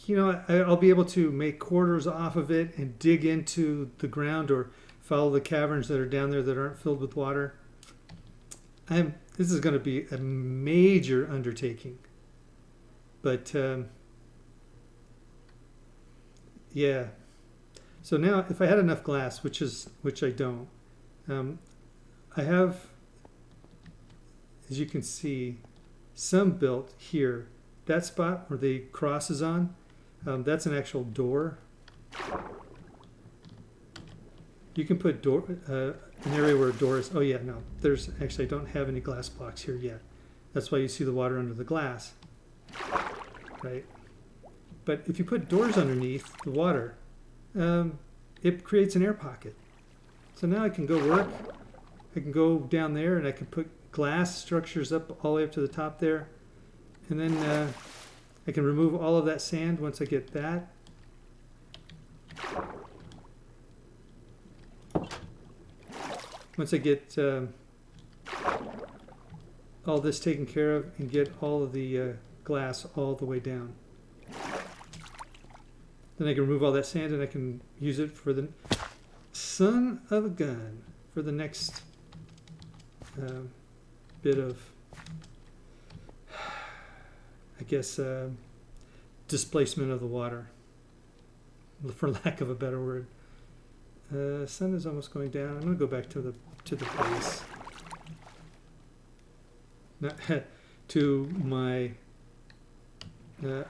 you know, I'll be able to make corridors off of it and dig into the ground or follow the caverns that are down there that aren't filled with water. This is going to be a major undertaking. But, yeah. So now, if I had enough glass, which I don't, I have, as you can see, some built here. That spot where the cross is on, that's an actual door. You can put an area where a door is. Oh yeah, no, there's actually, I don't have any glass blocks here yet. That's why you see the water under the glass, right? But if you put doors underneath the water, it creates an air pocket. So now I can go work. I can go down there and I can put glass structures up all the way up to the top there. And then I can remove all of that sand once I get that. once I get all this taken care of and get all of the glass all the way down, then I can remove all that sand and I can use it for the son of a gun for the next bit of, I guess, displacement of the water, for lack of a better word. Sun is almost going down. I'm going to go back to the base, not to my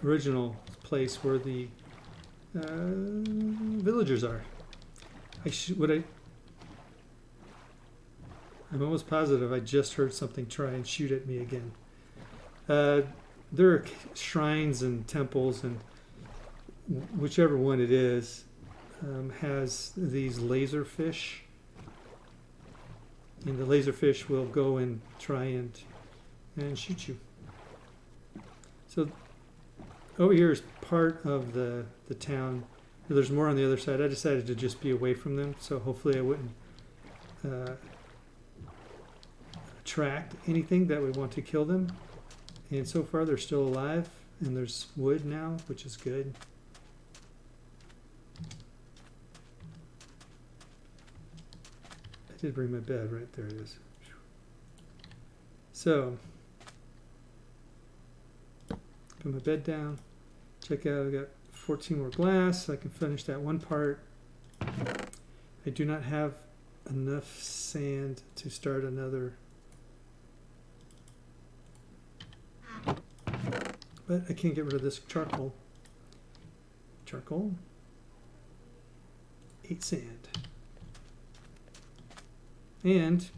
original place where the villagers are. I'm almost positive I just heard something try and shoot at me again. There are shrines and temples, and whichever one it is has these laser fish, and the laser fish will go and try and shoot you. So over here is part of the town. There's more on the other side. I decided to just be away from them, so hopefully I wouldn't attract anything that would want to kill them. And so far they're still alive, and there's wood now, which is good. I did bring my bed, right there it is. So, put my bed down, check out, I've got 14 more glass, so I can finish that one part. I do not have enough sand to start another, but I can't get rid of this charcoal. Charcoal, 8 sand. And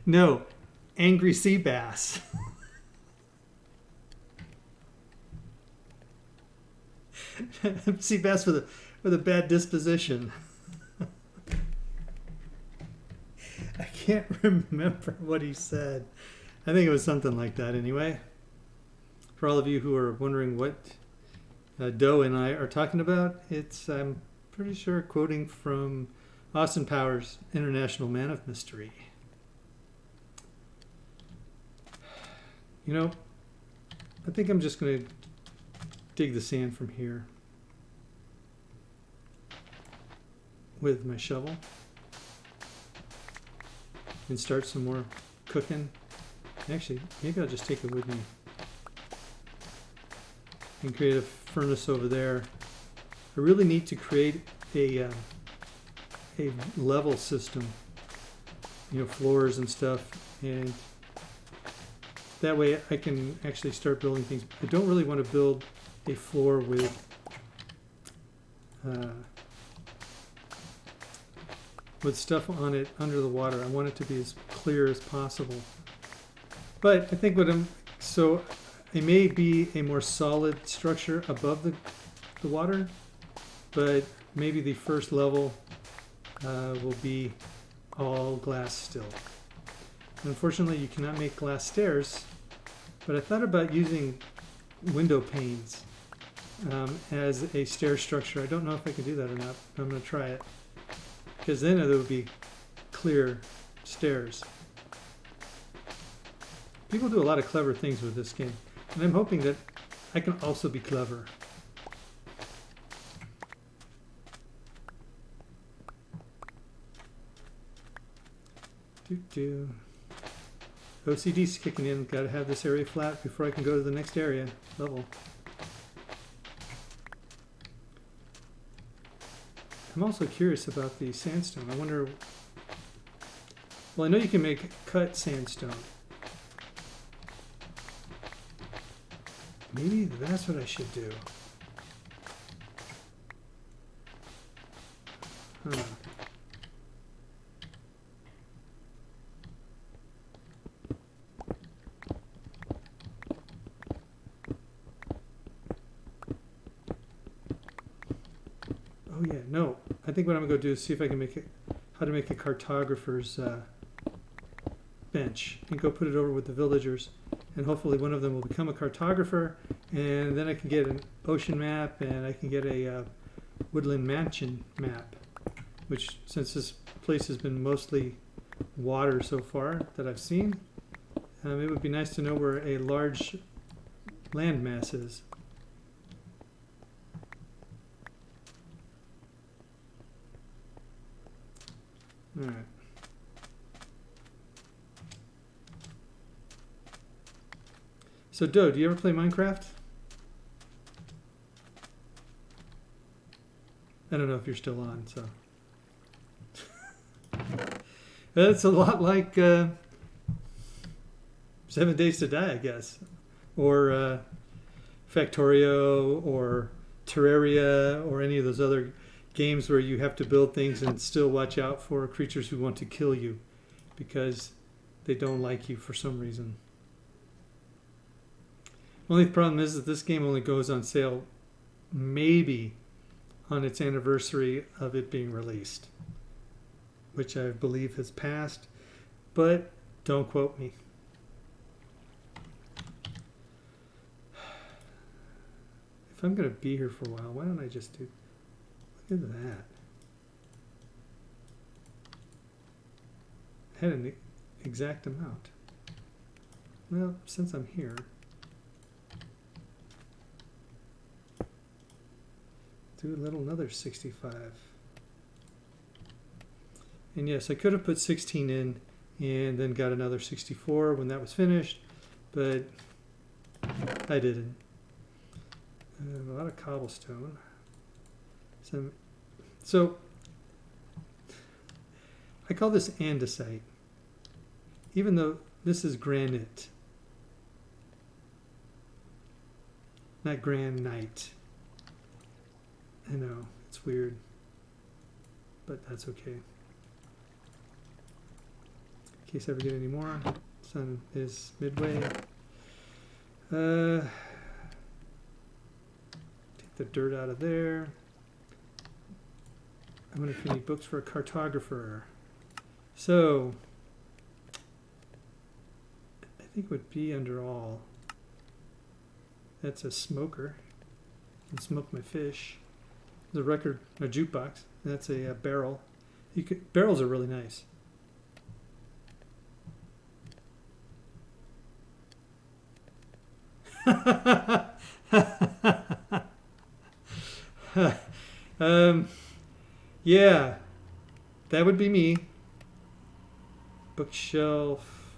no, angry sea bass. Sea bass with a bad disposition. I can't remember what he said. I think it was something like that anyway. For all of you who are wondering what Doe and I are talking about, I'm pretty sure quoting from Austin Powers' International Man of Mystery. You know, I think I'm just going to dig the sand from here with my shovel and start some more cooking. Actually, maybe I'll just take it with me and create a furnace over there. I really need to create a level system, you know, floors and stuff, and that way I can actually start building things. I don't really want to build a floor with stuff on it under the water. I want it to be as clear as possible. But I think so it may be a more solid structure above the water, but maybe the first level will be all glass still. Unfortunately, you cannot make glass stairs, but I thought about using window panes as a stair structure. I don't know if I can do that or not, but I'm going to try it, because then it would be clear stairs. People do a lot of clever things with this game, and I'm hoping that I can also be clever. OCD's kicking in. Got to have this area flat before I can go to the next area level. I'm also curious about the sandstone. I wonder. Well, I know you can make cut sandstone. Maybe that's what I should do. Huh. Oh yeah, no. I think what I'm going to do is see if I can make it, how to make a cartographer's bench, and go put it over with the villagers, and hopefully one of them will become a cartographer, and then I can get an ocean map, and I can get a woodland mansion map, which since this place has been mostly water so far that I've seen, it would be nice to know where a large landmass is. All right. So, Doe, do you ever play Minecraft? I don't know if you're still on, so. It's a lot like 7 Days to Die, I guess. Or Factorio, or Terraria, or any of those other games where you have to build things and still watch out for creatures who want to kill you because they don't like you for some reason. Only problem is that this game only goes on sale maybe on its anniversary of it being released, which I believe has passed, but don't quote me. If I'm going to be here for a while, why don't I just do... Look at that. I had an exact amount. Well, since I'm here... do another 65. And yes, I could have put 16 in and then got another 64 when that was finished, but I didn't. A lot of cobblestone. So I call this andesite, even though this is granite, not granite. I know, it's weird, but that's okay. In case I ever get any more, sun is midway. Take the dirt out of there. I wonder if you need books for a cartographer. So, I think it would be under all. That's a smoker. I can smoke my fish. The record, a jukebox. That's a barrel. Barrels are really nice. Yeah, that would be me. Bookshelf.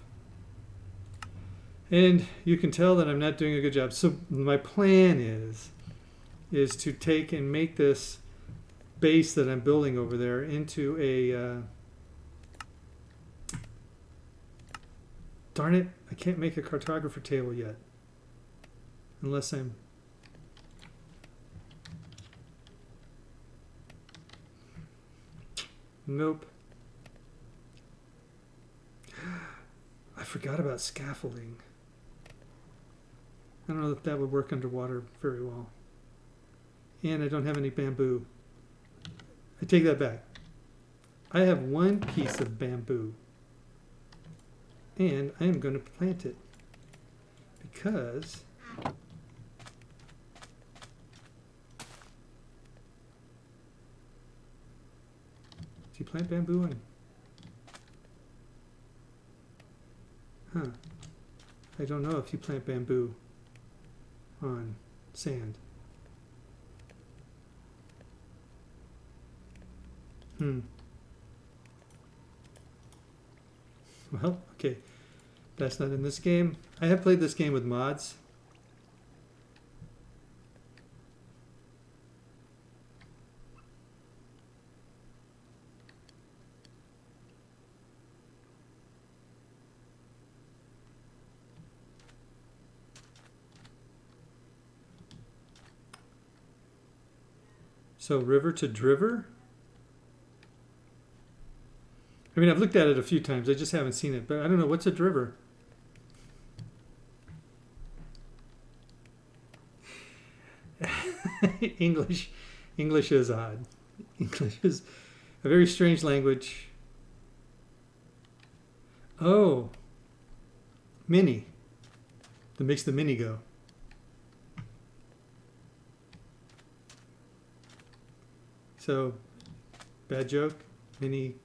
And you can tell that I'm not doing a good job. So my plan is to take and make this base that I'm building over there into a darn it, I can't make a cartographer table yet unless I'm nope. I forgot about scaffolding. I don't know if that would work underwater very well. And I don't have any bamboo. I take that back. I have one piece of bamboo. And I am going to plant it. Because... do you plant bamboo on... Huh. I don't know if you plant bamboo on sand. Well, okay. That's not in this game. I have played this game with mods. So river to driver? I mean, I've looked at it a few times. I just haven't seen it. But I don't know. What's a driver? English is odd. English is a very strange language. Oh. Mini. That makes the mini go. So Bad joke. Mini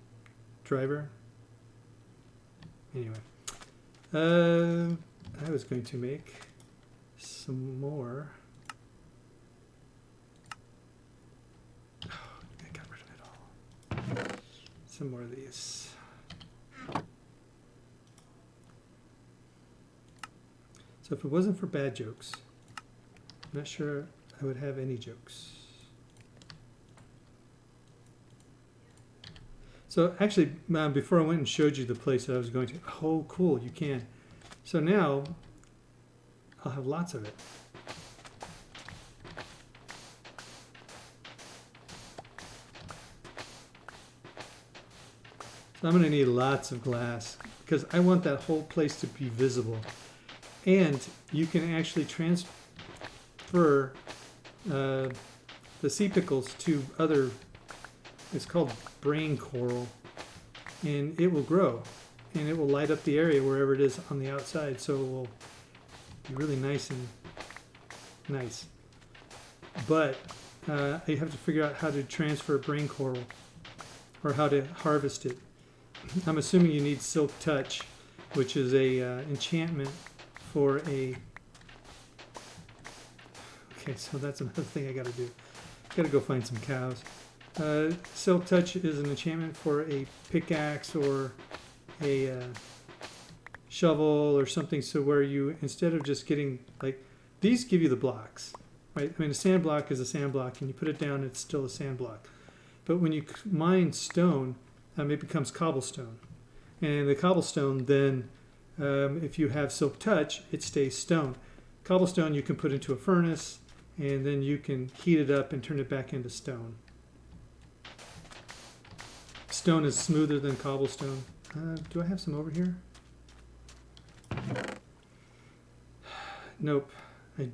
driver. Anyway. I was going to make some more. Oh, I got rid of it all. Some more of these. So if it wasn't for bad jokes, I'm not sure I would have any jokes. So actually, before I went and showed you the place that I was going to, oh cool, you can. So now, I'll have lots of it. So I'm going to need lots of glass because I want that whole place to be visible. And you can actually transfer the sea pickles to other, it's called brain coral, and it will grow and it will light up the area wherever it is on the outside, so it will be really nice and nice. But you have to figure out how to transfer brain coral or how to harvest it. I'm assuming you need Silk Touch, which is a enchantment for a... Okay, so that's another thing I got to do. Got to go find some cows. Silk Touch is an enchantment for a pickaxe or a shovel or something, so where you, instead of just getting, like, these give you the blocks, right? I mean, a sand block is a sand block, and you put it down, it's still a sand block. But when you mine stone, it becomes cobblestone. And the cobblestone then, if you have Silk Touch, it stays stone. Cobblestone you can put into a furnace, and then you can heat it up and turn it back into stone. Stone is smoother than cobblestone. Do I have some over here? Nope. Is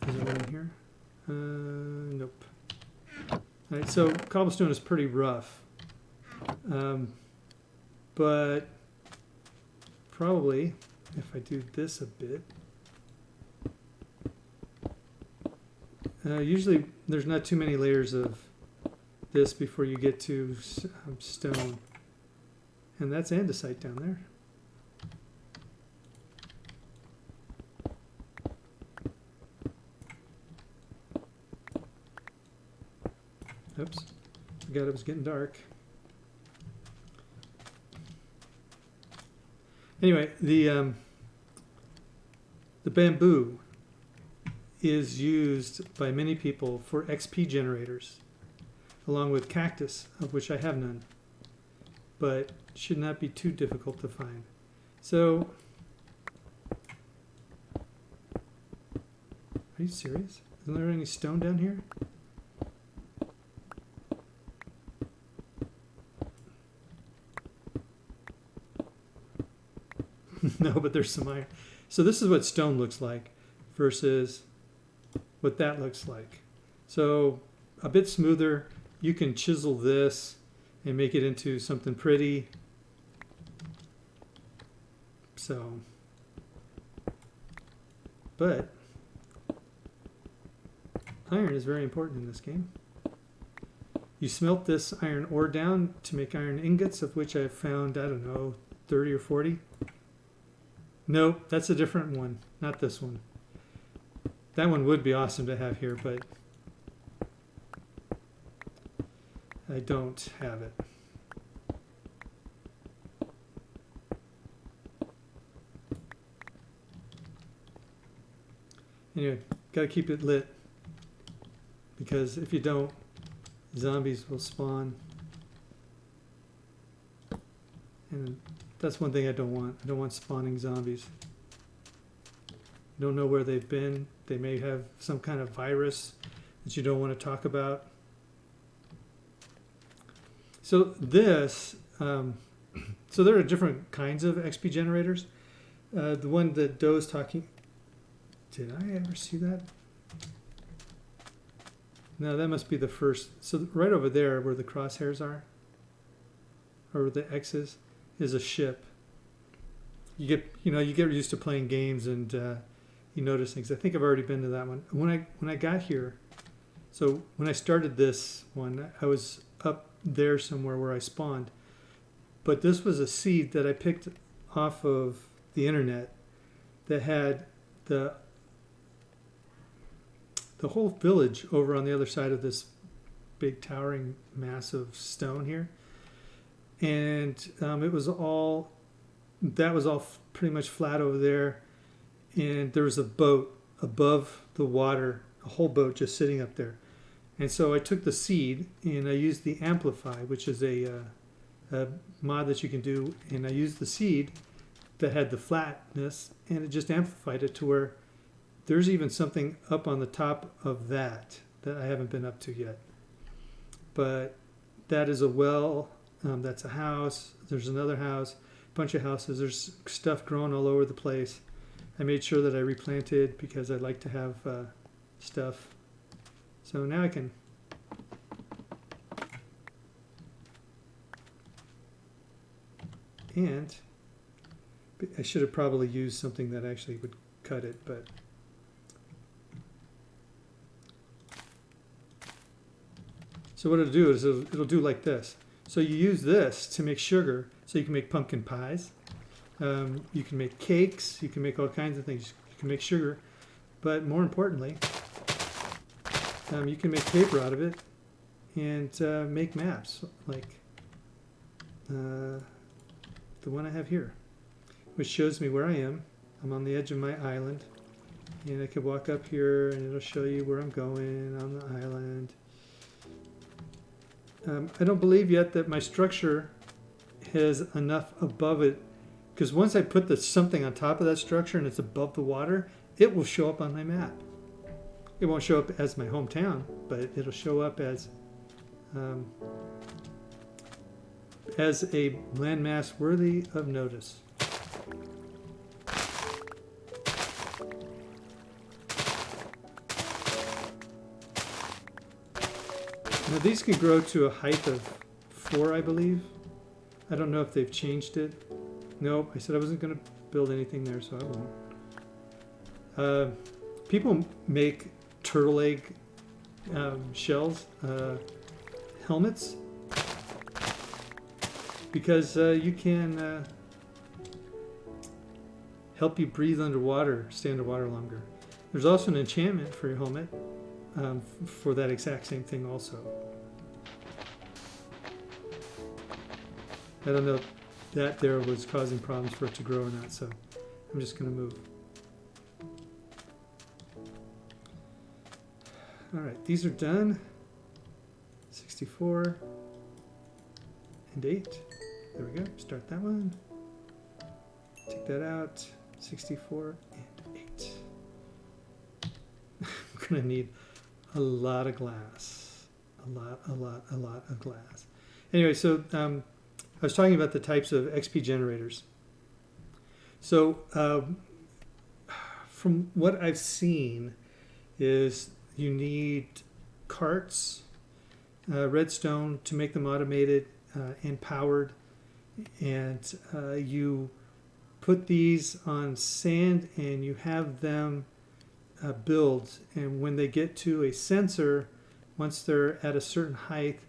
there one here? Nope. All right, so cobblestone is pretty rough. But probably, if I do this a bit, usually there's not too many layers of this before you get to stone. And that's andesite down there. Oops, forgot it was getting dark. Anyway, the bamboo is used by many people for XP generators, along with cactus, of which I have none, but should not be too difficult to find. So, are you serious? Isn't there any stone down here? No, but there's some iron. So this is what stone looks like versus what that looks like. So a bit smoother. You can chisel this and make it into something pretty. So, but iron is very important in this game. You smelt this iron ore down to make iron ingots, of which I've found, I don't know, 30 or 40. Nope, that's a different one, not this one. That one would be awesome to have here, but I don't have it. Anyway, gotta keep it lit, because if you don't, zombies will spawn. And that's one thing I don't want. I don't want spawning zombies. You don't know where they've been. They may have some kind of virus that you don't want to talk about. So this, so there are different kinds of XP generators. The one that Doe's talking, did I ever see that? No, that must be the first. So right over there where the crosshairs are, or the X's, is a ship. You get used to playing games and you notice things. I think I've already been to that one. When I got here, so when I started this one, I was up there somewhere where I spawned. But this was a seed that I picked off of the internet that had the whole village over on the other side of this big towering mass of stone here. And it was all, that was all pretty much flat over there. And there was a boat above the water, a whole boat just sitting up there. And so I took the seed and I used the Amplify, which is a mod that you can do. And I used the seed that had the flatness, and it just amplified it to where there's even something up on the top of that I haven't been up to yet. But that is a well, that's a house, there's another house, a bunch of houses, there's stuff growing all over the place. I made sure that I replanted because I like to have stuff. So now I can and I should have probably used something that actually would cut it, but so what it'll do is it'll do like this. So you use this to make sugar, so you can make pumpkin pies, you can make cakes, you can make all kinds of things. You can make sugar, but more importantly, you can make paper out of it and make maps like the one I have here, which shows me where I am. I'm on the edge of my island, and I could walk up here and it'll show you where I'm going on the island. I don't believe yet that my structure has enough above it, because once I put something on top of that structure and it's above the water, it will show up on my map. It won't show up as my hometown, but it'll show up as a landmass worthy of notice. Now these can grow to a height of 4, I believe. I don't know if they've changed it. Nope, I said I wasn't going to build anything there, so I won't. People make turtle egg shells, helmets, because you can help you breathe underwater, stay underwater longer. There's also an enchantment for your helmet for that exact same thing also. I don't know if that there was causing problems for it to grow or not, so I'm just going to move. All right, these are done. 64 and 8. There we go. Start that one. Take that out. 64 and 8. I'm going to need a lot of glass. A lot of glass. Anyway, so I was talking about the types of XP generators. So from what I've seen is you need carts, redstone to make them automated and powered, and you put these on sand and you have them build, and when they get to a sensor, once they're at a certain height,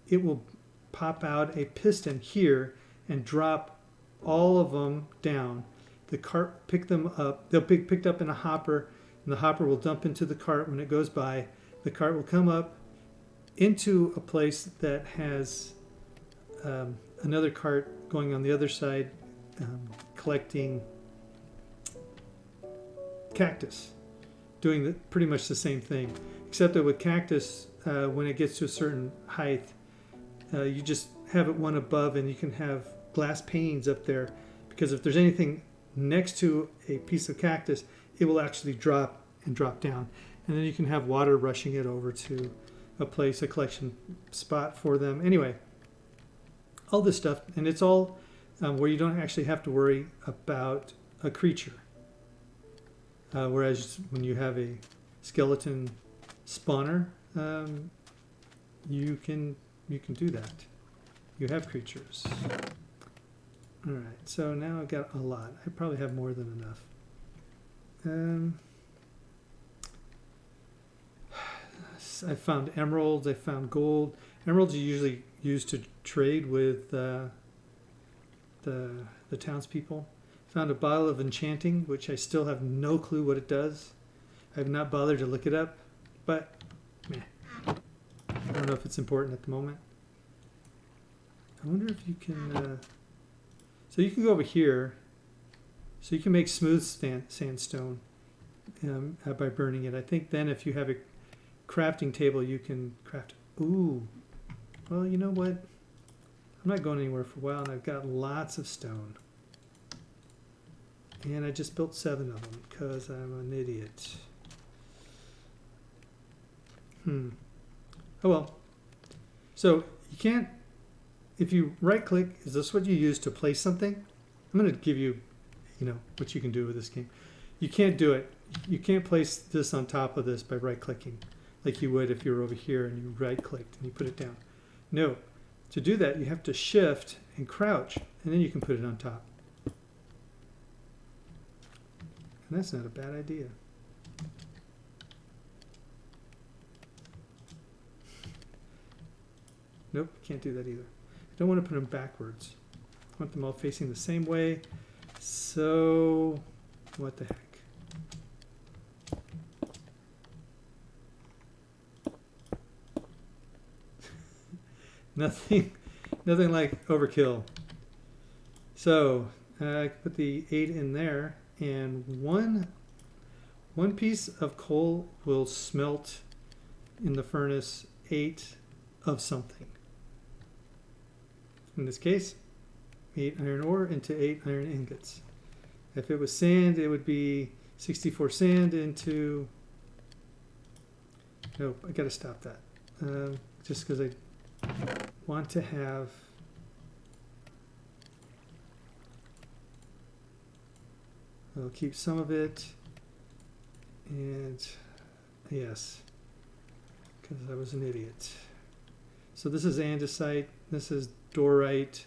it will pop out a piston here and drop all of them down. The cart pick them up. They'll be picked up in a hopper, and the hopper will dump into the cart when it goes by. The cart will come up into a place that has another cart going on the other side, collecting cactus, doing pretty much the same thing, except that with cactus, when it gets to a certain height, you just have it one above, and you can have glass panes up there, because if there's anything next to a piece of cactus, it will actually drop and drop down, and then you can have water rushing it over to a place, a collection spot for them. Anyway, all this stuff, and it's all where you don't actually have to worry about a creature, whereas when you have a skeleton spawner, you can do that. You have creatures. All right, so now I've got a lot. I probably have more than enough. I found emeralds, I found gold. Emeralds you usually use to trade with the townspeople. Found a bottle of enchanting, which I still have no clue what it does. I have not bothered to look it up, but meh. I don't know if it's important at the moment. I wonder if you can... so you can go over here. So you can make smooth sandstone by burning it. I think then if you have a crafting table, you can craft it. Ooh. Well, you know what? I'm not going anywhere for a while, and I've got lots of stone. And I just built 7 of them because I'm an idiot. Oh well. So you can't, if you right click, is this what you use to place something? I'm going to give you, what you can do with this game. You can't do it. You can't place this on top of this by right clicking like you would if you were over here and you right clicked and you put it down. No. To do that, you have to shift and crouch, and then you can put it on top. And that's not a bad idea. Nope, can't do that either. I don't want to put them backwards. I want them all facing the same way. So, what the heck? Nothing like overkill. So, I put the 8 in there, and one piece of coal will smelt in the furnace 8 of something. In this case, 8 iron ore into 8 iron ingots. If it was sand, it would be 64 sand into... Nope, I gotta stop that. Just because I want to have... I'll keep some of it. And yes, because I was an idiot. So this is andesite, this is dorite,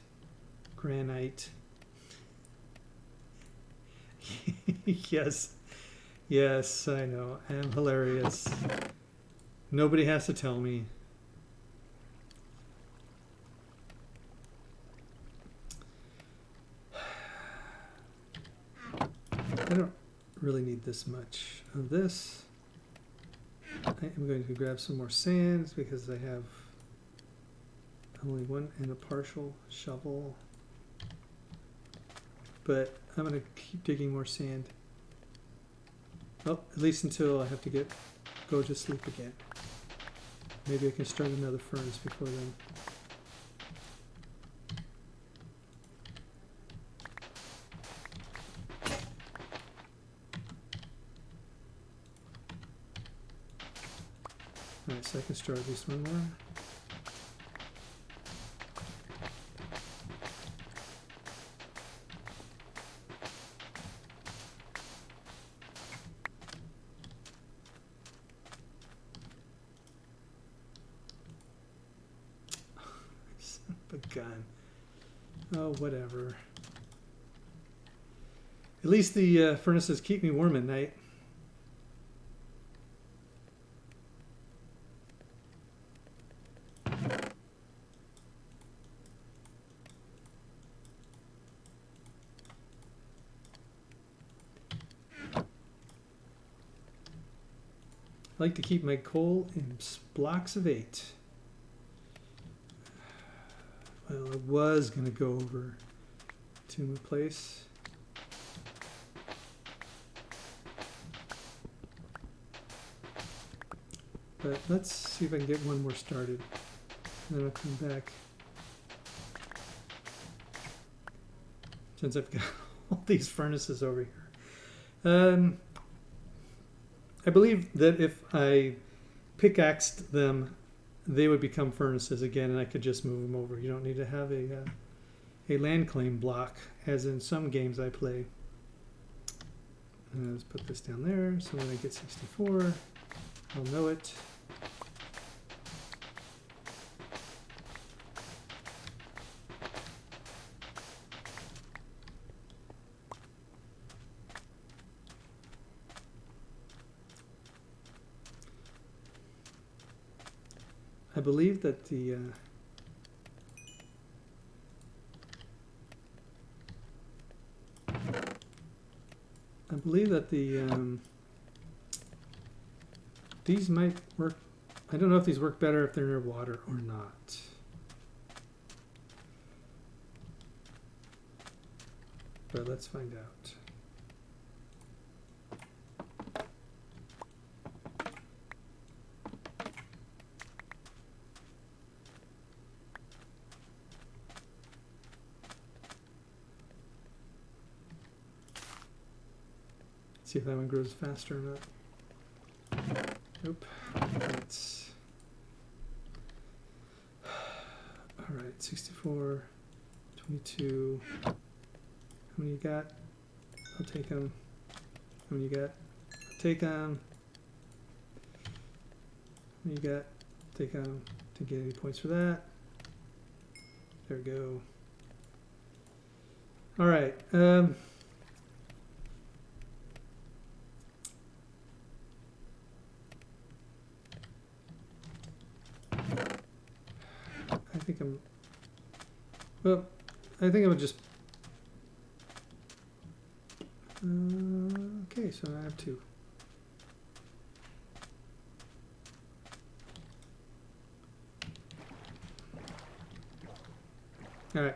granite. Yes, I know. I am hilarious. Nobody has to tell me. I don't really need this much of this. I am going to grab some more sand because I have only 1 and a partial shovel. But I'm going to keep digging more sand. Well, at least until I have to go to sleep again. Maybe I can start another furnace before then. Alright, so I can start at least one more. Son of a gun. Oh, whatever. At least the furnaces keep me warm at night. I like to keep my coal in blocks of 8. Well, I was going to go over to my place. But let's see if I can get one more started. And then I'll come back. Since I've got all these furnaces over here. I believe that if I pickaxed them, they would become furnaces again, and I could just move them over. You don't need to have a land claim block, as in some games I play. Let's put this down there, so when I get 64, I'll know it. I believe that the these might work. I don't know if these work better if they're near water or not. But let's find out. See if that one grows faster or not. Nope. That's all right. 64, 22. How many you got? I'll take them. How many you got? I'll take them. How many you got? Take them. Didn't get any points for that. There we go. All right. I think I would just, okay, so I have two. All right,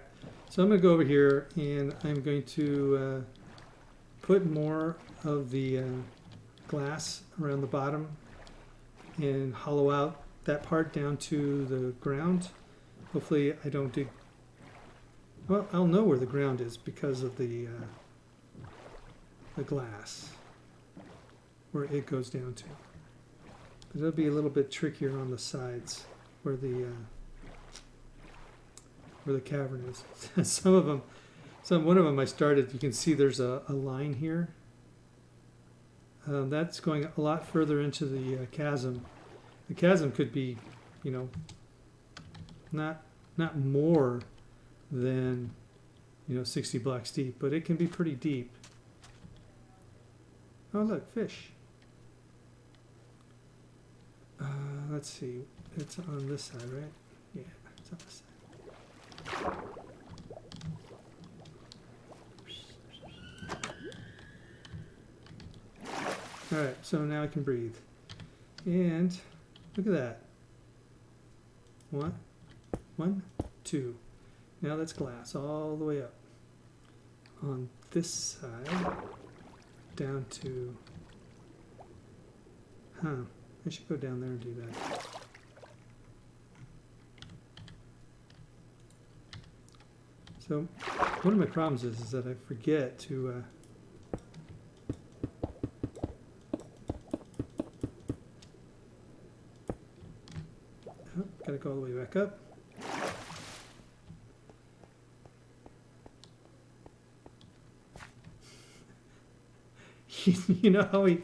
so I'm going to go over here and I'm going to put more of the glass around the bottom and hollow out that part down to the ground. Hopefully I don't dig. Well, I'll know where the ground is because of the glass, where it goes down to. But it'll be a little bit trickier on the sides where the cavern is. Some of them, one of them I started. You can see there's a line here. That's going a lot further into the chasm. The chasm could be, you know, not more than, you know, 60 blocks deep, but it can be pretty deep. Oh look, fish. Let's see, it's on this side, right? Yeah, it's on this side. All right, so now I can breathe. And look at that. One, two. Now that's glass all the way up. On this side, down to, I should go down there and do that. So one of my problems is that I forget to gotta go all the way back up. You know how we,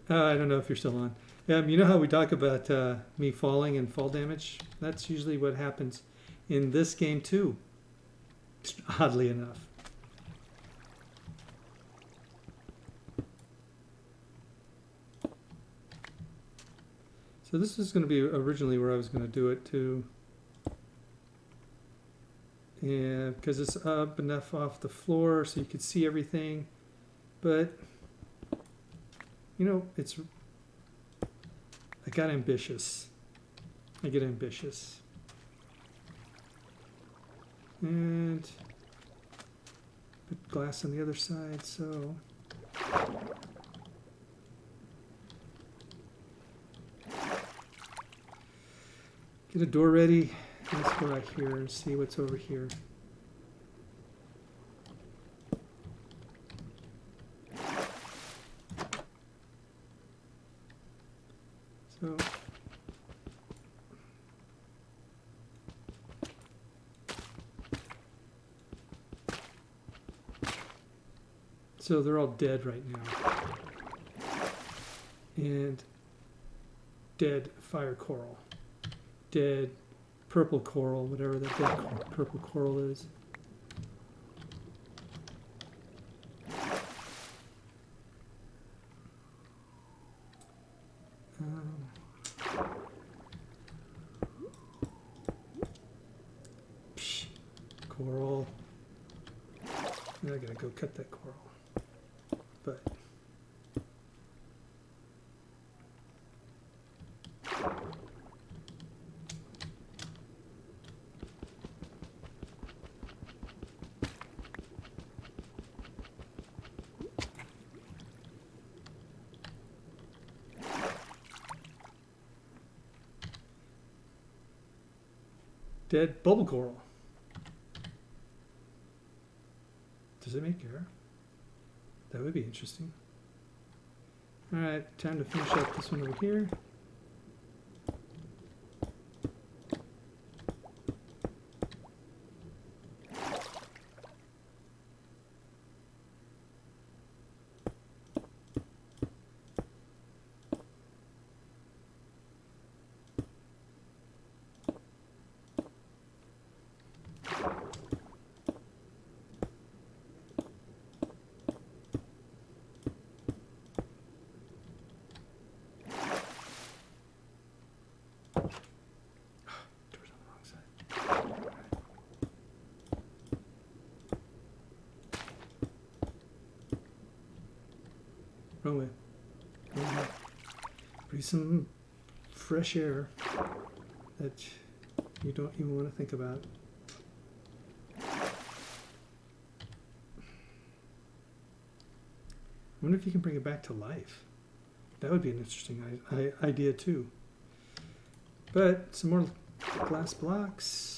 I don't know if you're still on. You know how we talk about me falling and fall damage? That's usually what happens in this game too, oddly enough. So this is going to be originally where I was going to do it too. Yeah, because it's up enough off the floor so you could see everything. But, you know, I got ambitious. I get ambitious. And put glass on the other side, so. Get a door ready. Let's go right here and see what's over here. So they're all dead right now. And dead fire coral. Dead purple coral, whatever that dead purple coral is. coral. Now I gotta go cut that coral. But dead bubble coral. Does it make air? That would be interesting. All right, time to finish up this one over here. Wrong way. Wrong way. Breathe some fresh air that you don't even want to think about. I wonder if you can bring it back to life. That would be an interesting idea too. But some more glass blocks.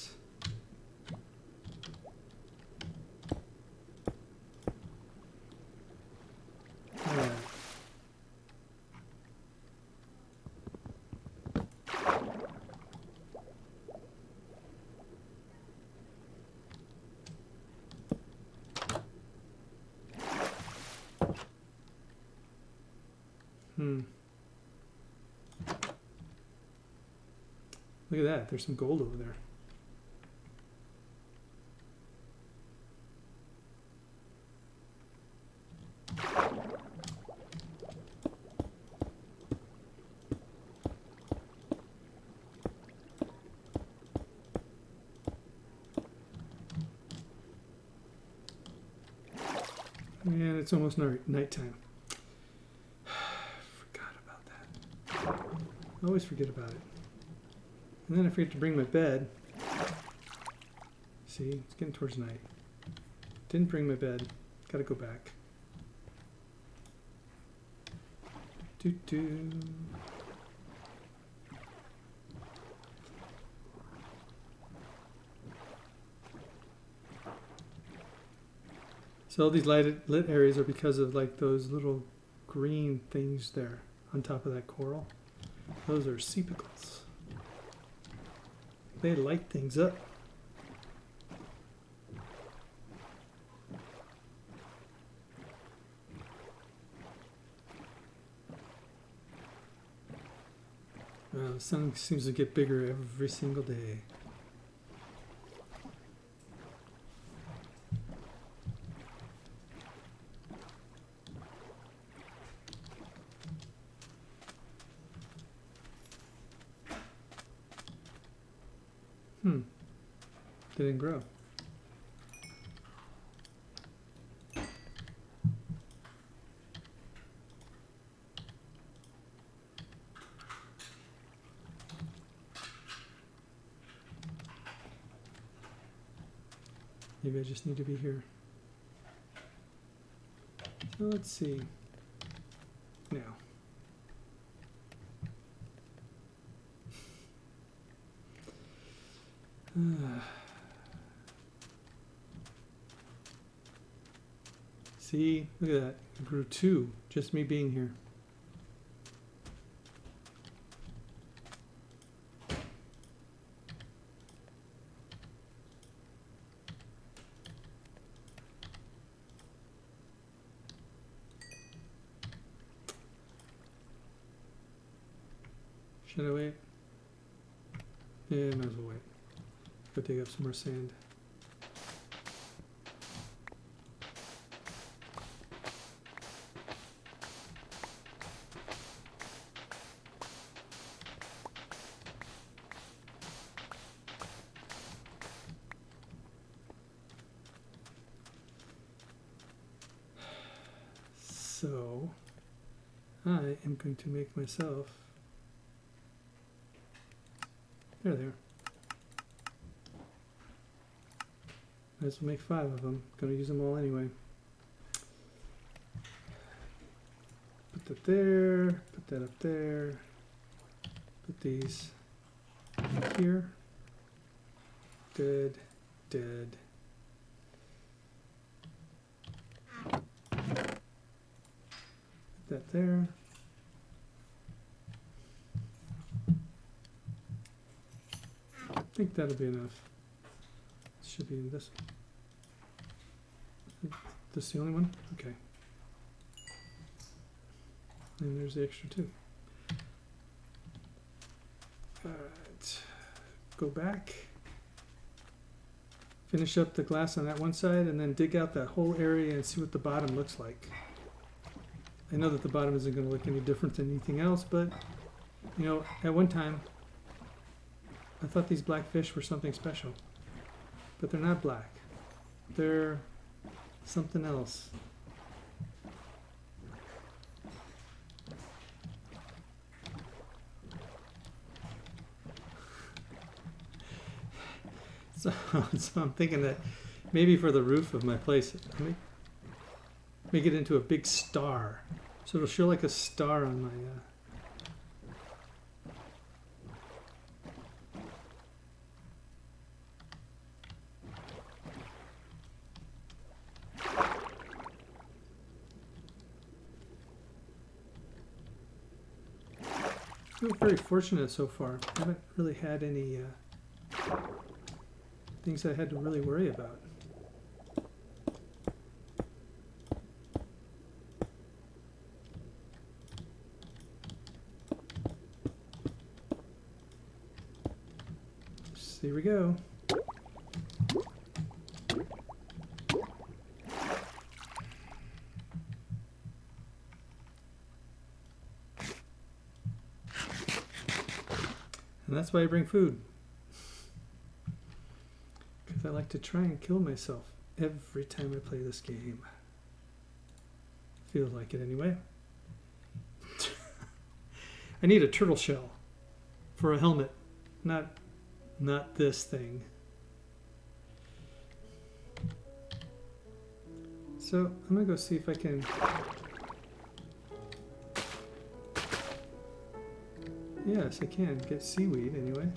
Look at that, there's some gold over there. And it's almost nighttime. Forgot about that. I always forget about it. And then I forget to bring my bed. See, it's getting towards night. Didn't bring my bed. Gotta go back. Doo-doo. So all these lit areas are because of like those little green things there on top of that coral. Those are sepicles. They light things up. The sun seems to get bigger every single day. Didn't grow. Maybe I just need to be here. So let's see. Now. See, look at that. It grew 2, just me being here. Should I wait? Yeah, might as well wait. Go dig up some more sand. So I am going to make myself, there they are. Might as well make 5 of them. Gonna use them all anyway. Put that there, put that up there, put these here. Dead, dead. Put that there. I think that'll be enough. Should be in this. This the only one? Okay. And there's the extra 2. Alright. Go back. Finish up the glass on that one side and then dig out that whole area and see what the bottom looks like. I know that the bottom isn't going to look any different than anything else, but you know, at one time I thought these black fish were something special. But they're not black. They're something else. So I'm thinking that maybe for the roof of my place, make it into a big star. So it'll show like a star on my... I feel very fortunate so far. I haven't really had any things I had to really worry about. So here we go. And that's why I bring food. Because I like to try and kill myself every time I play this game. Feels like it anyway. I need a turtle shell for a helmet, not this thing. So I'm gonna go see if I can. Yes, I can get seaweed anyway.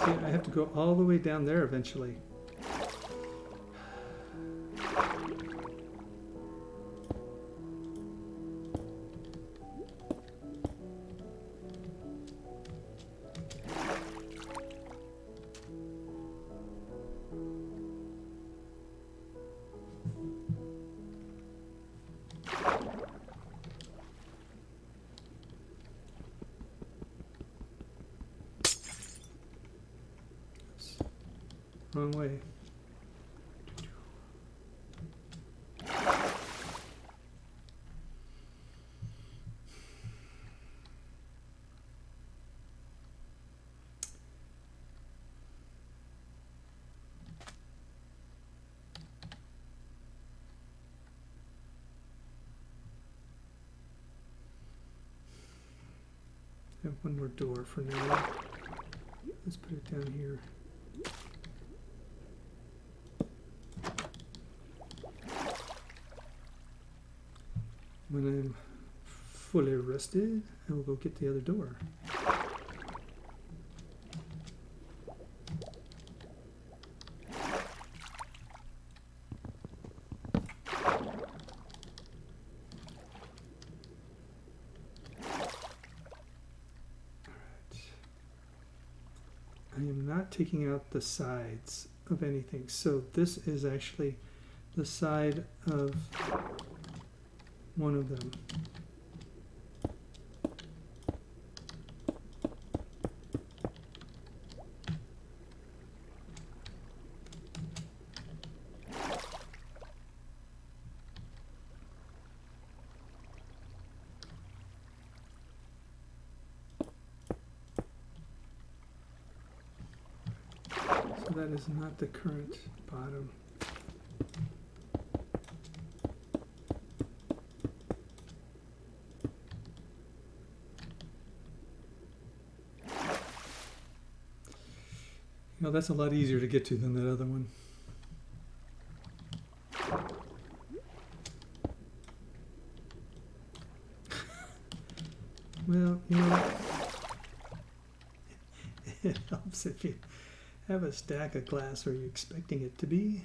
I have to go all the way down there eventually. Wrong way. I have one more door for now. Let's put it down here. When I'm fully rested, I will go get the other door. I am not taking out the sides of anything. So this is actually the side of one of them. So that is not the current bottom. You know, that's a lot easier to get to than that other one. Well, you know, it helps if you have a stack of glass where you're expecting it to be.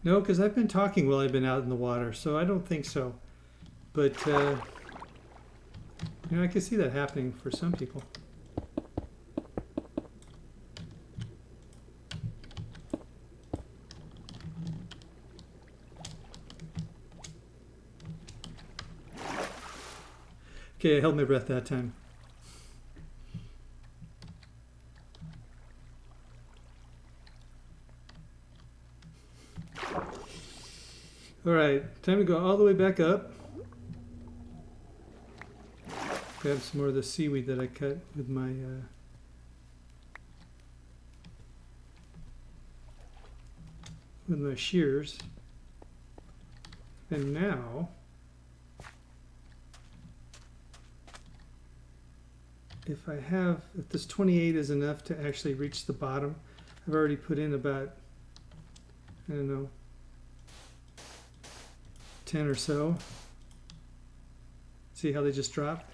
No, because I've been talking while I've been out in the water, so I don't think so. But, you know, I can see that happening for some people. Okay, I held my breath that time. All right, time to go all the way back up. Grab some more of the seaweed that I cut with my shears. And now, if this 28 is enough to actually reach the bottom, I've already put in about, I don't know, 10 or so. See how they just drop?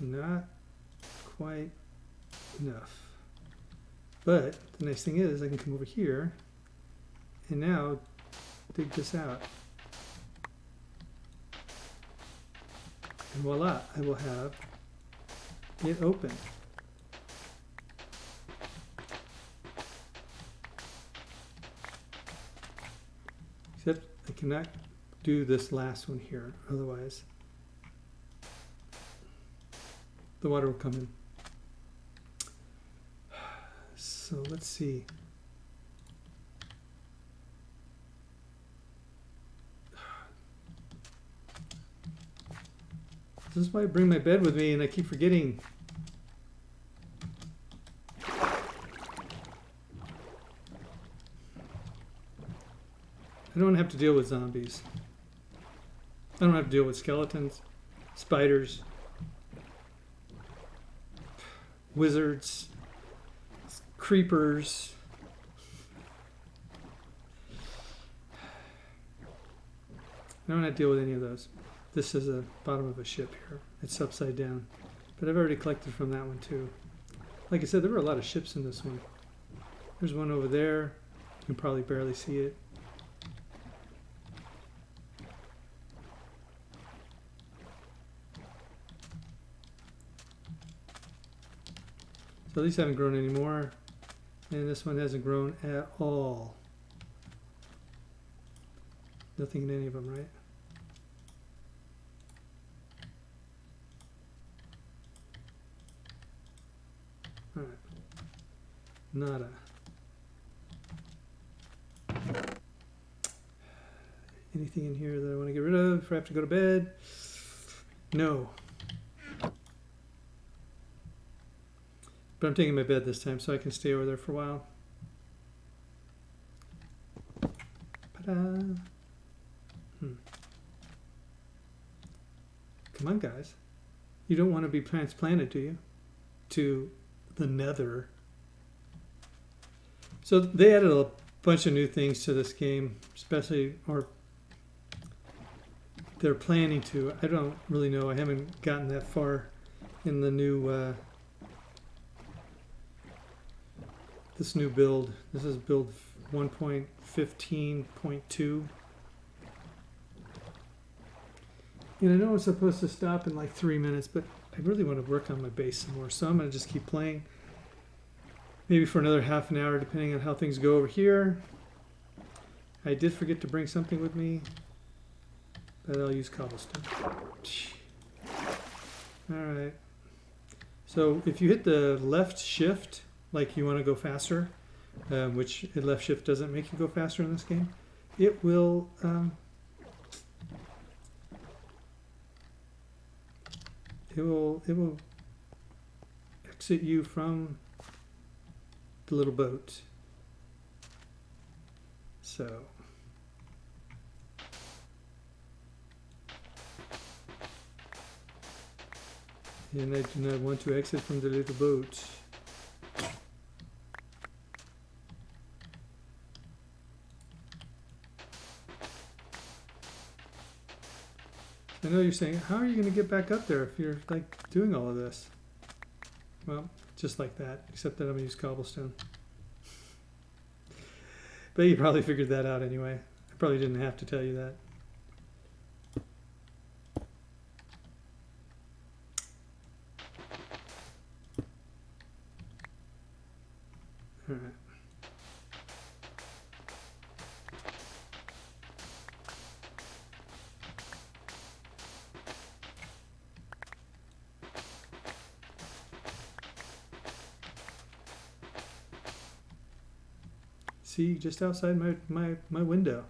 Not quite enough. But the nice thing is I can come over here and now dig this out. And voila, I will have it open. Except I cannot do this last one here, otherwise the water will come in. So let's see. This is why I bring my bed with me and I keep forgetting. I don't have to deal with zombies. I don't have to deal with skeletons, spiders, wizards, creepers. I don't have to deal with any of those. This is the bottom of a ship here. It's upside down. But I've already collected from that one too. Like I said, there were a lot of ships in this one. There's one over there. You can probably barely see it. So these haven't grown anymore. And this one hasn't grown at all. Nothing in any of them, right? All right. Nada. Anything in here that I want to get rid of before I have to go to bed? No. But I'm taking my bed this time so I can stay over there for a while. Ta-da! Come on, guys. You don't want to be transplanted, do you? To the nether. So they added a bunch of new things to this game, especially, or they're planning to. I don't really know. I haven't gotten that far in the new this new build. This is build 1.15.2. And I know I'm supposed to stop in like 3 minutes, but I really want to work on my base some more. So I'm going to just keep playing. Maybe for another half an hour, depending on how things go over here. I did forget to bring something with me, but I'll use cobblestone. Alright. So if you hit the left shift, like you want to go faster, which left shift doesn't make you go faster in this game, it will it will exit you from the little boat. So and I do not want to exit from the little boat. I know you're saying, how are you going to get back up there if you're like doing all of this? Well, just like that, except that I'm going to use cobblestone. But you probably figured that out anyway. I probably didn't have to tell you that. All right. See, just outside my window.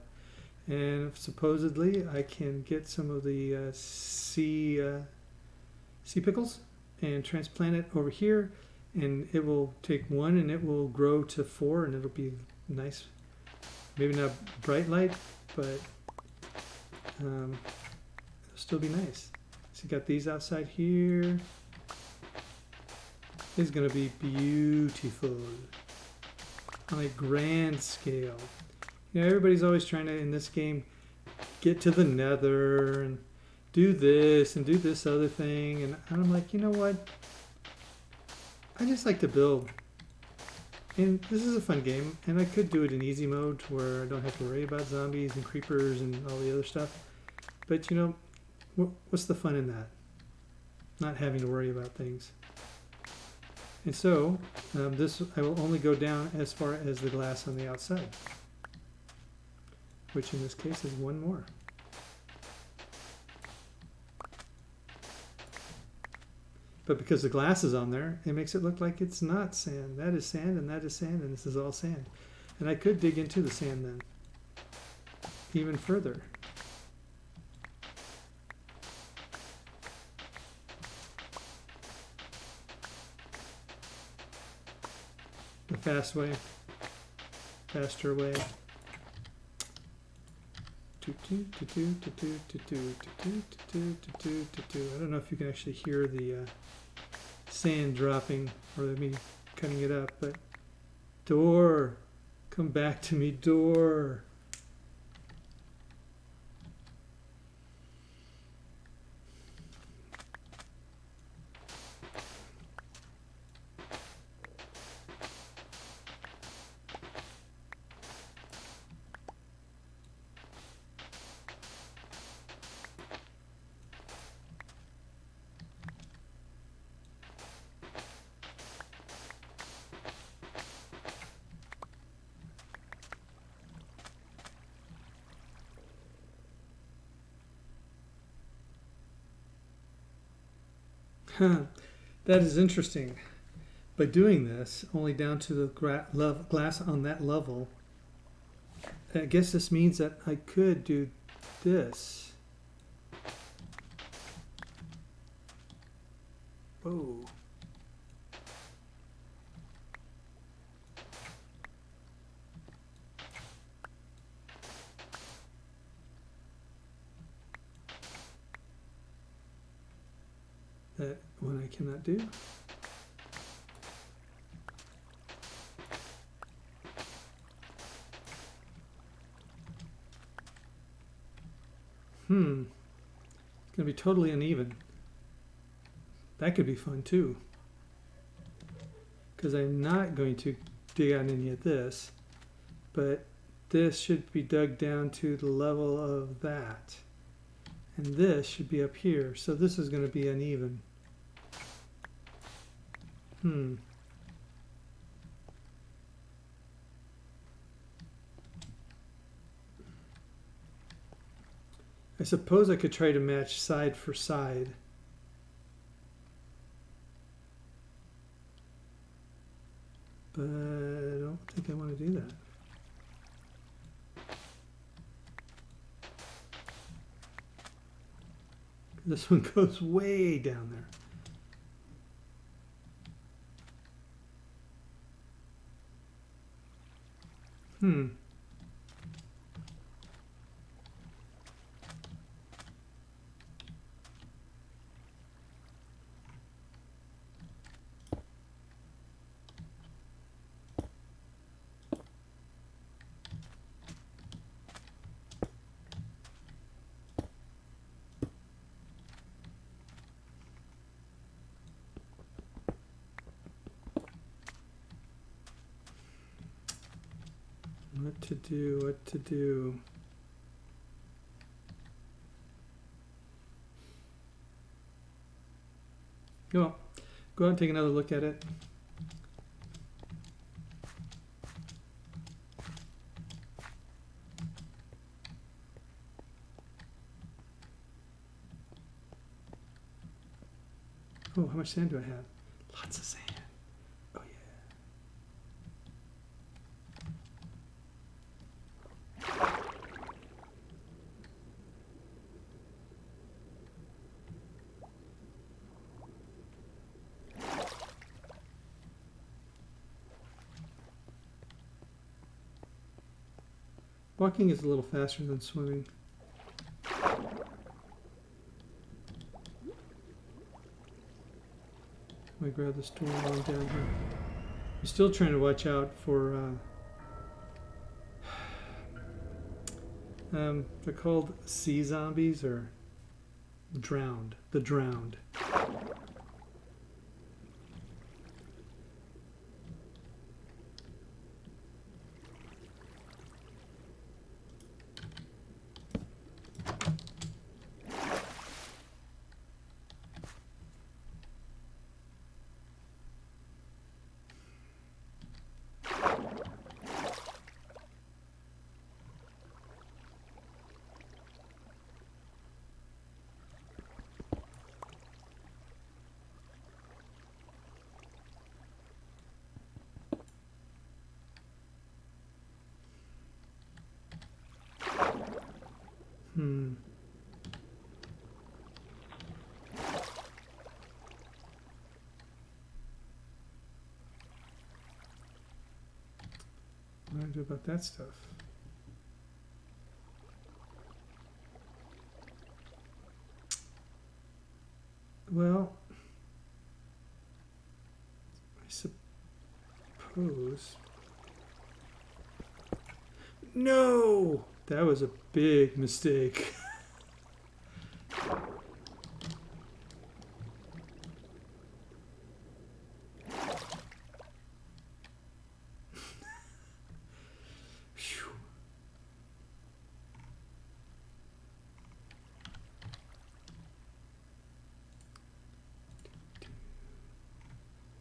And supposedly I can get some of the sea pickles and transplant it over here, and it will take one and it will grow to 4, and it'll be nice. Maybe not bright light, but it'll still be nice. So you got these outside here. It's gonna be beautiful on a grand scale. You know, everybody's always trying to, in this game, get to the nether and do this and do this other thing. And I'm like, you know what? I just like to build. And this is a fun game. And I could do it in easy mode where I don't have to worry about zombies and creepers and all the other stuff. But, you know, what's the fun in that? Not having to worry about things. And so, this I will only go down as far as the glass on the outside, which in this case is one more. But because the glass is on there, it makes it look like it's not sand. That is sand, and that is sand, and this is all sand. And I could dig into the sand then, even further. The fast way, faster way. I don't know if you can actually hear the sand dropping or me cutting it up, but door, come back to me, door. That is interesting. By doing this, only down to the glass on that level, I guess this means that I could do this. Whoa. That one I cannot do. going to be totally uneven. That could be fun too. Because I'm not going to dig out any of this, but this should be dug down to the level of that. And this should be up here. So this is going to be uneven. I suppose I could try to match side for side. But I don't think I want to do that. This one goes way down there. What to do, what to do. Well, go out and take another look at it. Oh, how much sand do I have? Lots of sand. Oh, yeah. Walking is a little faster than swimming. Let me grab this door while I'm down here. I'm still trying to watch out for, they're called sea zombies or drowned, the drowned. What do I do about that stuff? Well, I suppose... No! That was a big mistake.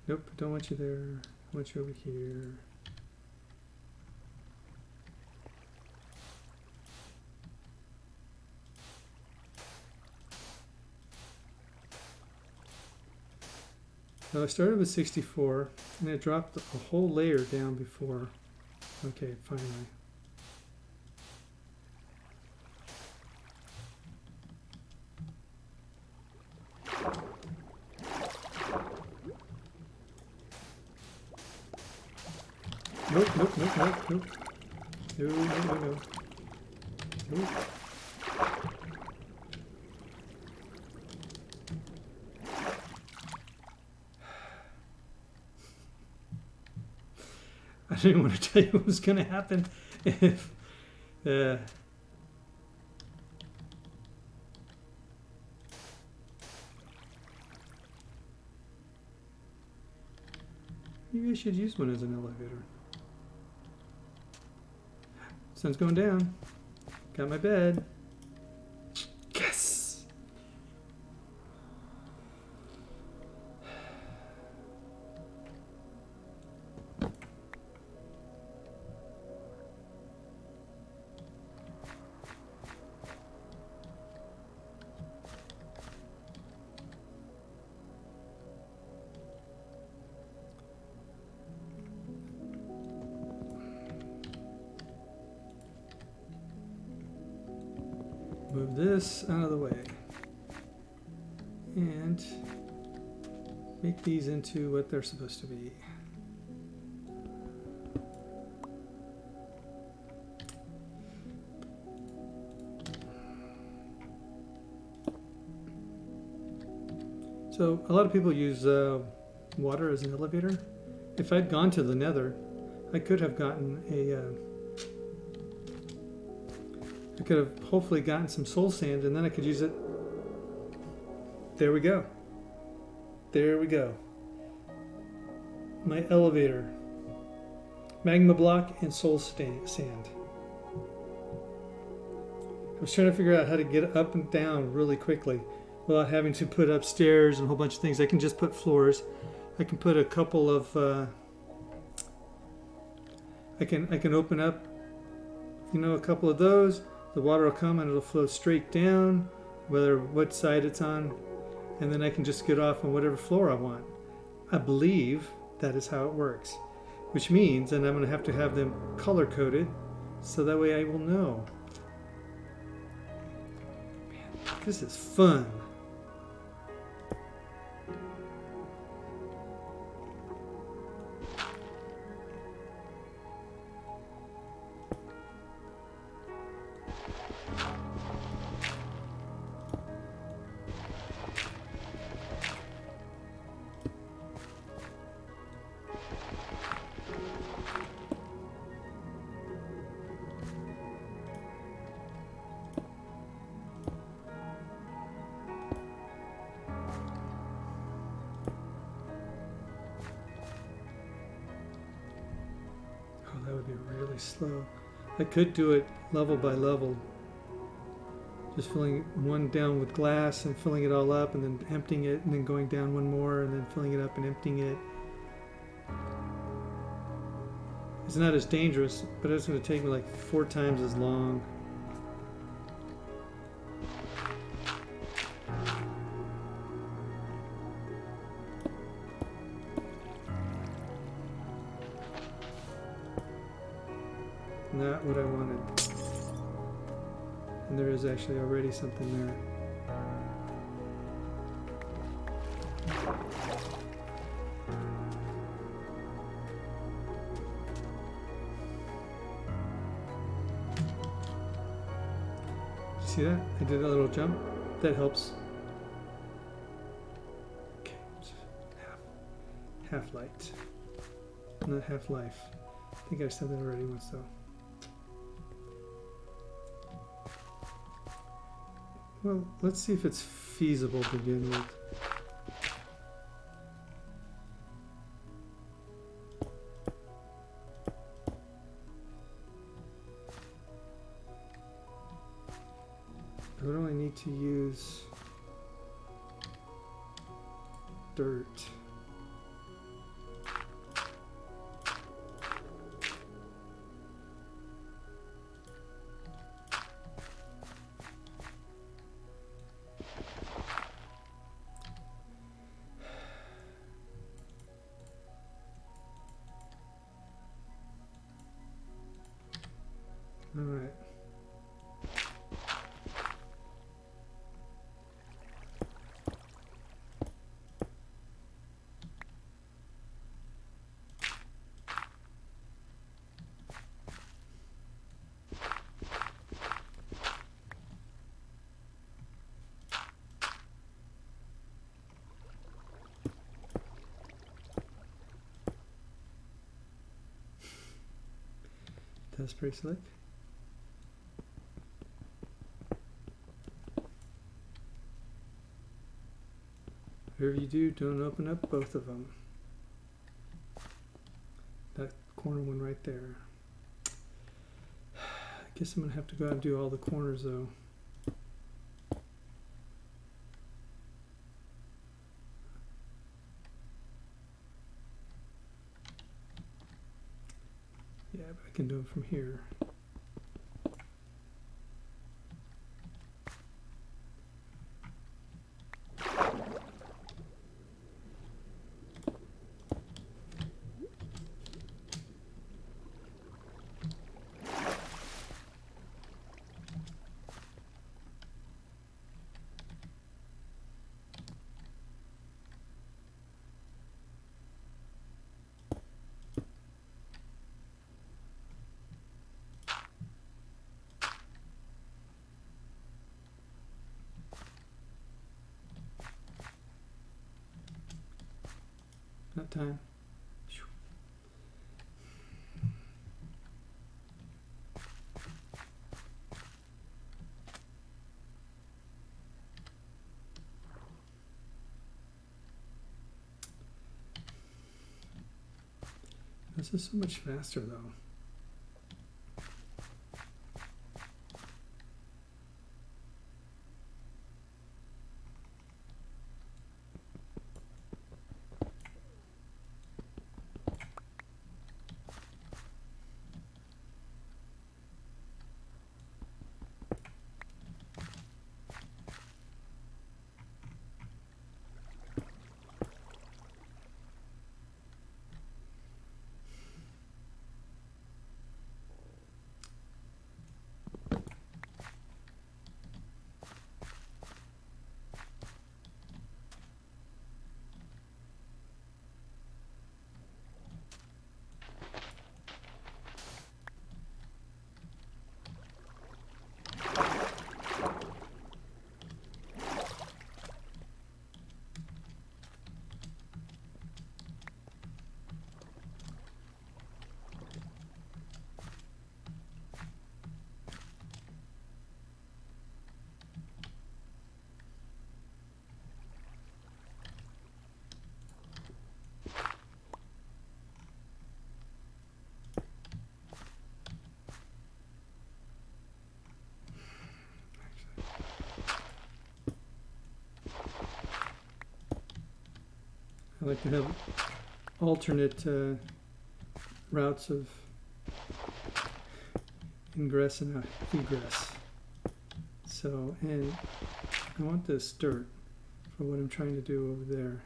Nope, don't want you there. I want you over here. Now I started with 64 and I dropped a whole layer down before. Okay, finally. Nope, nope, nope, nope, nope. No, no, no, no. Nope. I didn't want to tell you what was going to happen if... Maybe I should use one as an elevator. Sun's going down. Got my bed. Yes! Move this out of the way and make these into what they're supposed to be. So a lot of people use water as an elevator. If I'd gone to the Nether, I could have gotten I could have hopefully gotten some soul sand, and then I could use it. There we go. There we go. My elevator. Magma block and soul sand. I was trying to figure out how to get up and down really quickly without having to put up stairs and a whole bunch of things. I can just put floors. I can put a couple of I can open up, you know, a couple of those. The water will come and it'll flow straight down, whether what side it's on, and then I can just get off on whatever floor I want. I believe that is how it works, which means, and I'm going to have them color coded, so that way I will know. Man, this is fun. That would be really slow. I could do it level by level, just filling one down with glass and filling it all up and then emptying it and then going down one more and then filling it up and emptying it. It's not as dangerous, but it's going to take me like 4 times as long. Not what I wanted. And there is actually already something there. See that? I did a little jump. That helps. Okay. Half light. Not half life. I think I said that already once though. Well, let's see if it's feasible to begin with. I would only need to use dirt. All right. That's pretty slick. Whatever you do, don't open up both of them. that corner one right there. I guess I'm gonna have to go out and do all the corners though. Yeah, but I can do it from here. That time. This is so much faster though. I like to have alternate routes of ingress and egress. So, and I want this dirt for what I'm trying to do over there.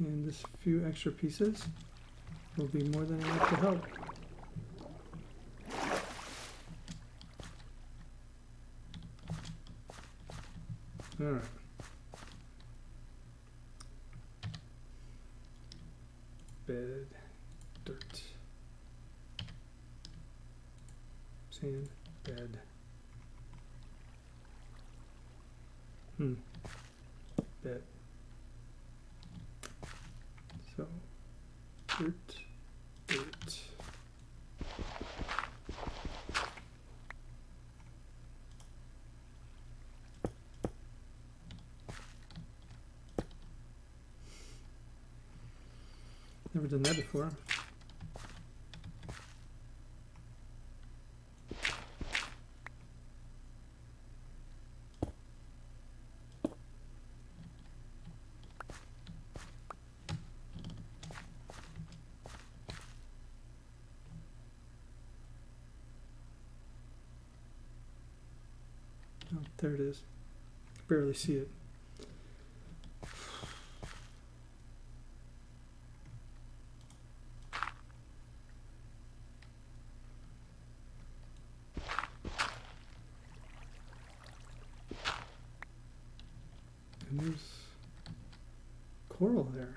And this few extra pieces will be more than enough to help. All right. Bed, dirt, sand, bed. Bed. So, dirt, dirt. Never done that before. Oh, there it is. Barely see it. And there's coral there.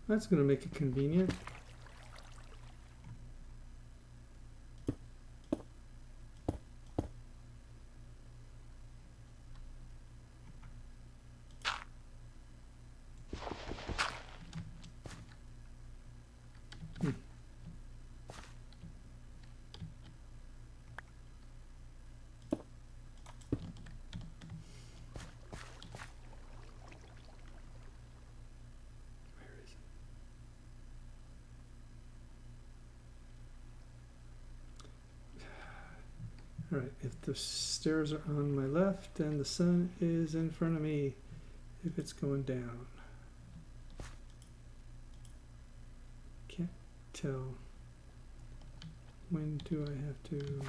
That's going to make it convenient. Where is All right, if the stairs are on my left and the sun is in front of me, if it's going down. Can't tell. When do I have to?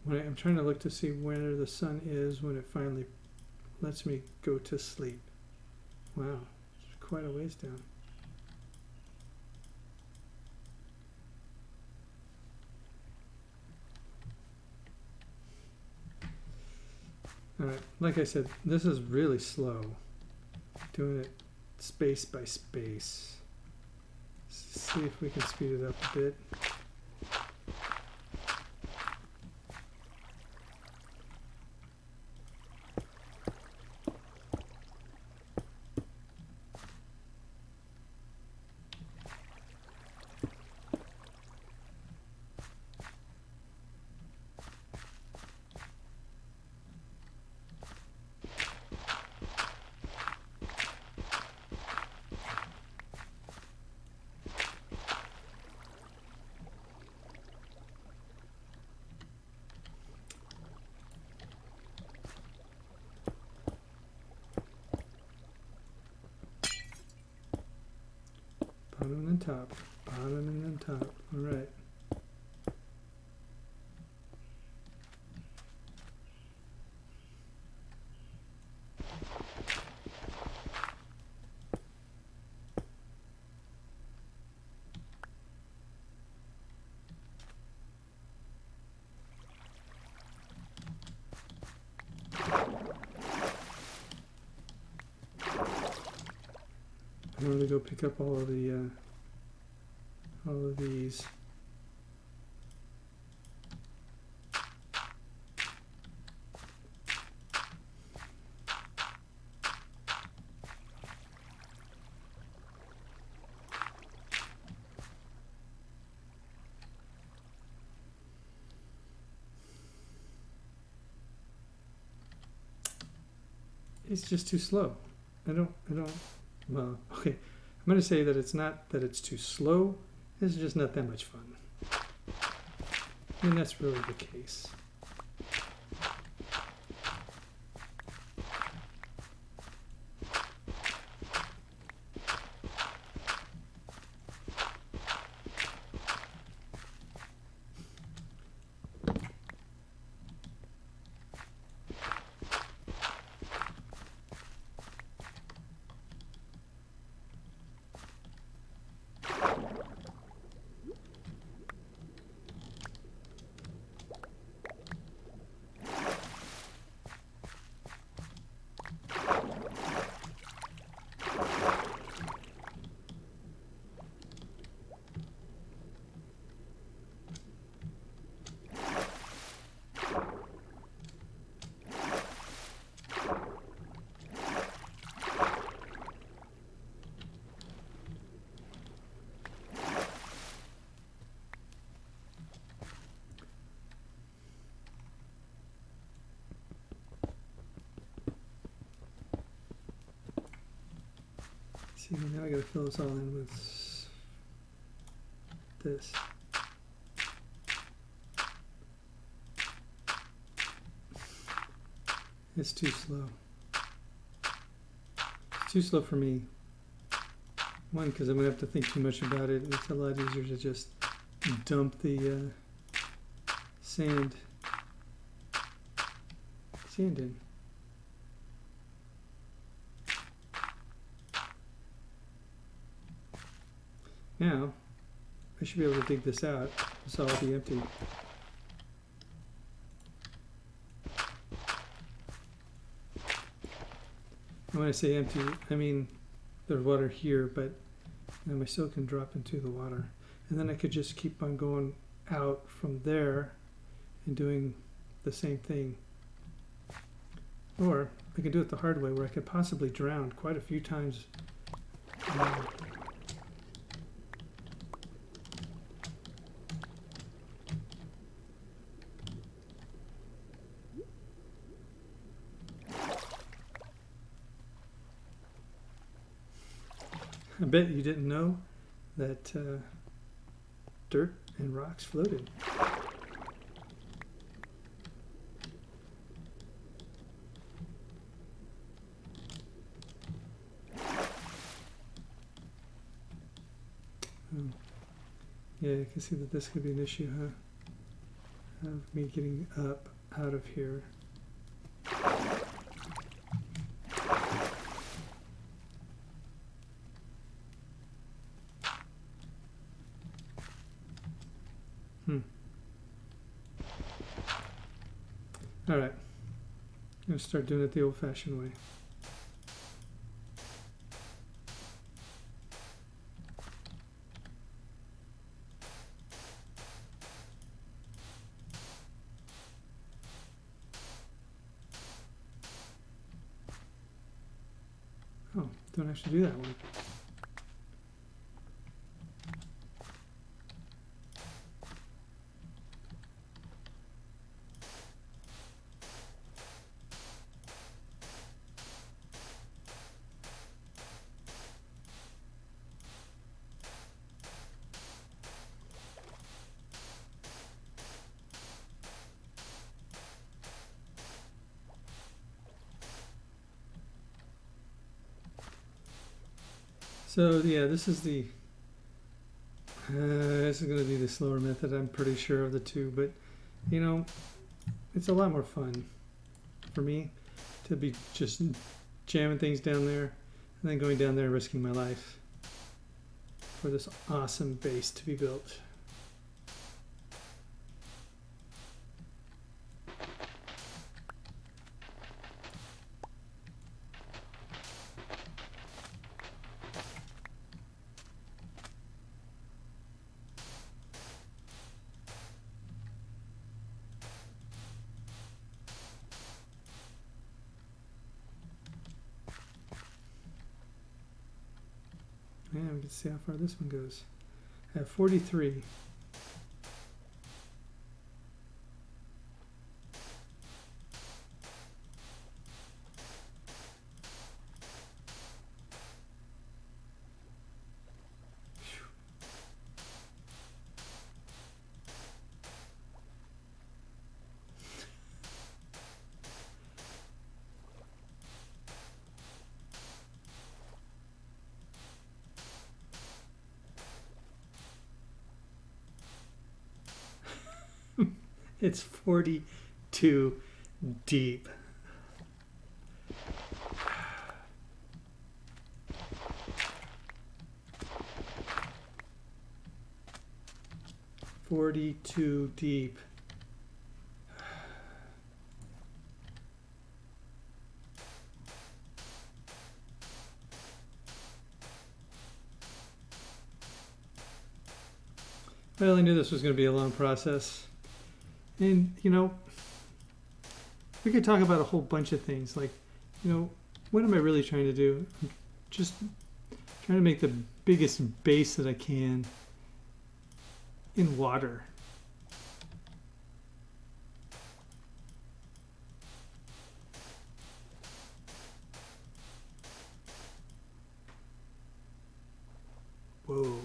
I'm trying to look to see where the sun is when it finally lets me go to sleep. Wow, it's quite a ways down. All right, like I said, this is really slow. Doing it space by space. Let's see if we can speed it up a bit. Bottom and then top, bottom and then top. All right. I'm going to go pick up all of these. It's just too slow. Well, okay. I'm going to say that it's not that it's too slow. It's just not that much fun. And that's really the case. See, now I gotta fill this all in with this. It's too slow. It's too slow for me. One, because I'm gonna have to think too much about it. It's a lot easier to just dump the sand in. Now, I should be able to dig this out. This will all be empty. And when I say empty, I mean there's water here, but my silt can drop into the water. And then I could just keep on going out from there and doing the same thing. Or I could do it the hard way, where I could possibly drown quite a few times. I bet you didn't know that dirt and rocks floated. Oh. Yeah, I can see that this could be an issue, huh? Of me getting up out of here. All right, I'm gonna start doing it the old-fashioned way. Oh, don't actually do that one. So yeah, this is going to be the slower method, I'm pretty sure, of the two, but you know, it's a lot more fun for me to be just jamming things down there and then going down there and risking my life for this awesome base to be built. And we can see how far this one goes. I have 43. It's 42 deep. "42 deep." Well, I knew this was going to be a long process. And, you know, we could talk about a whole bunch of things. Like, you know, what am I really trying to do? I'm just trying to make the biggest base that I can in water. Whoa.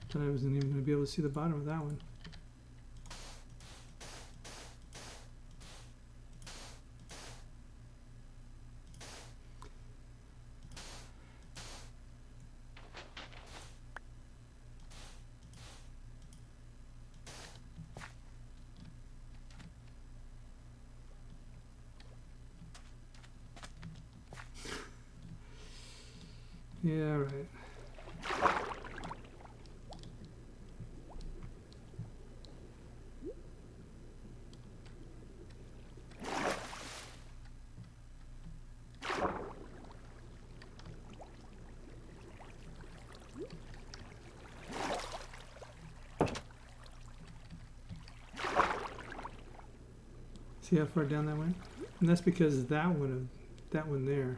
Thought I wasn't even going to be able to see the bottom of that one. Yeah, right. See how far down that went? And that's because that one there.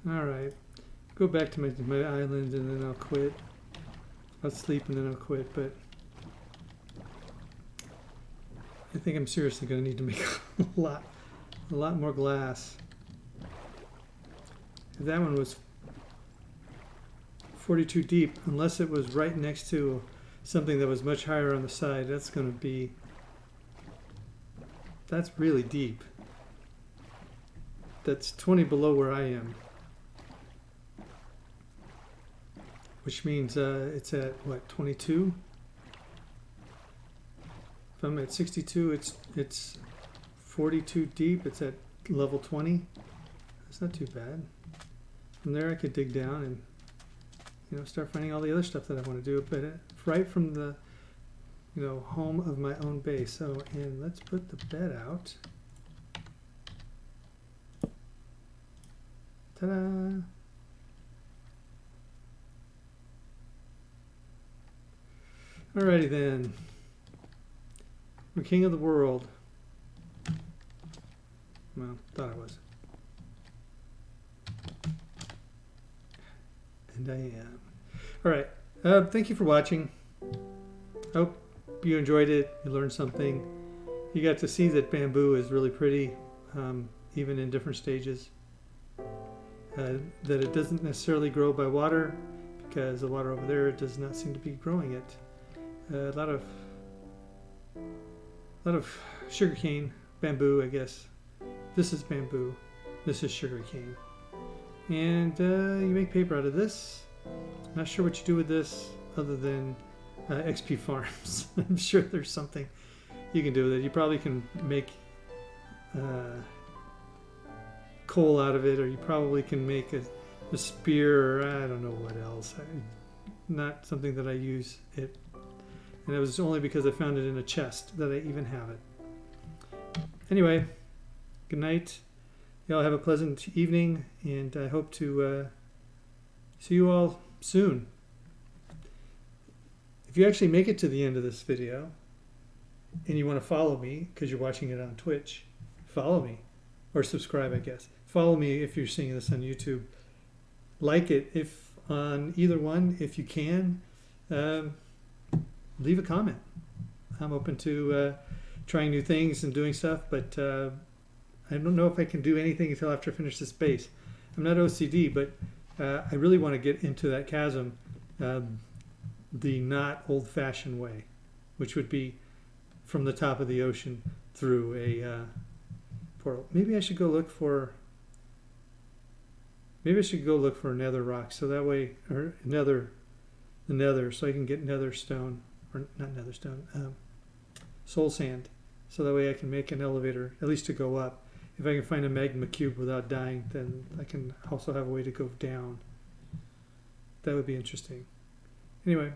All right. Go back to my island and then I'll quit. I'll sleep and then I'll quit, but I think I'm seriously going to need to make a lot more glass. That one was 42 deep, unless it was right next to something that was much higher on the side. That's really deep. That's 20 below where I am. Which means it's at, what, 22? If I'm at 62, it's 42 deep. It's at level 20. That's not too bad. From there I could dig down and, you know, start finding all the other stuff that I want to do. But right from the, you know, home of my own base. So, and let's put the bed out. Ta-da! Alrighty then. We're king of the world. Well, thought I was. And I am. Alright. Thank you for watching. Hope you enjoyed it. You learned something. You got to see that bamboo is really pretty, even in different stages. That it doesn't necessarily grow by water, because the water over there does not seem to be growing it. A lot of sugarcane, bamboo, I guess. This is bamboo. This is sugarcane. And you make paper out of this. Not sure what you do with this other than XP farms. I'm sure there's something you can do with it. You probably can make coal out of it, or you probably can make a spear, or I don't know what else. Not something that I use it. And it was only because I found it in a chest that I even have it. Anyway, good night. Y'all have a pleasant evening, and I hope to see you all soon. If you actually make it to the end of this video and you want to follow me because you're watching it on Twitch, follow me, or subscribe, I guess. Follow me if you're seeing this on YouTube. Like it if on either one, if you can. Leave a comment. I'm open to trying new things and doing stuff, but I don't know if I can do anything until after I finish this base. I'm not OCD, but I really want to get into that chasm the not old-fashioned way, which would be from the top of the ocean through a portal. Maybe I should go look for nether rock, so that way, or the nether, so I can get nether stone, or not nether stone, soul sand, so that way I can make an elevator, at least to go up. If I can find a magma cube without dying, then I can also have a way to go down. That would be interesting. Anyway,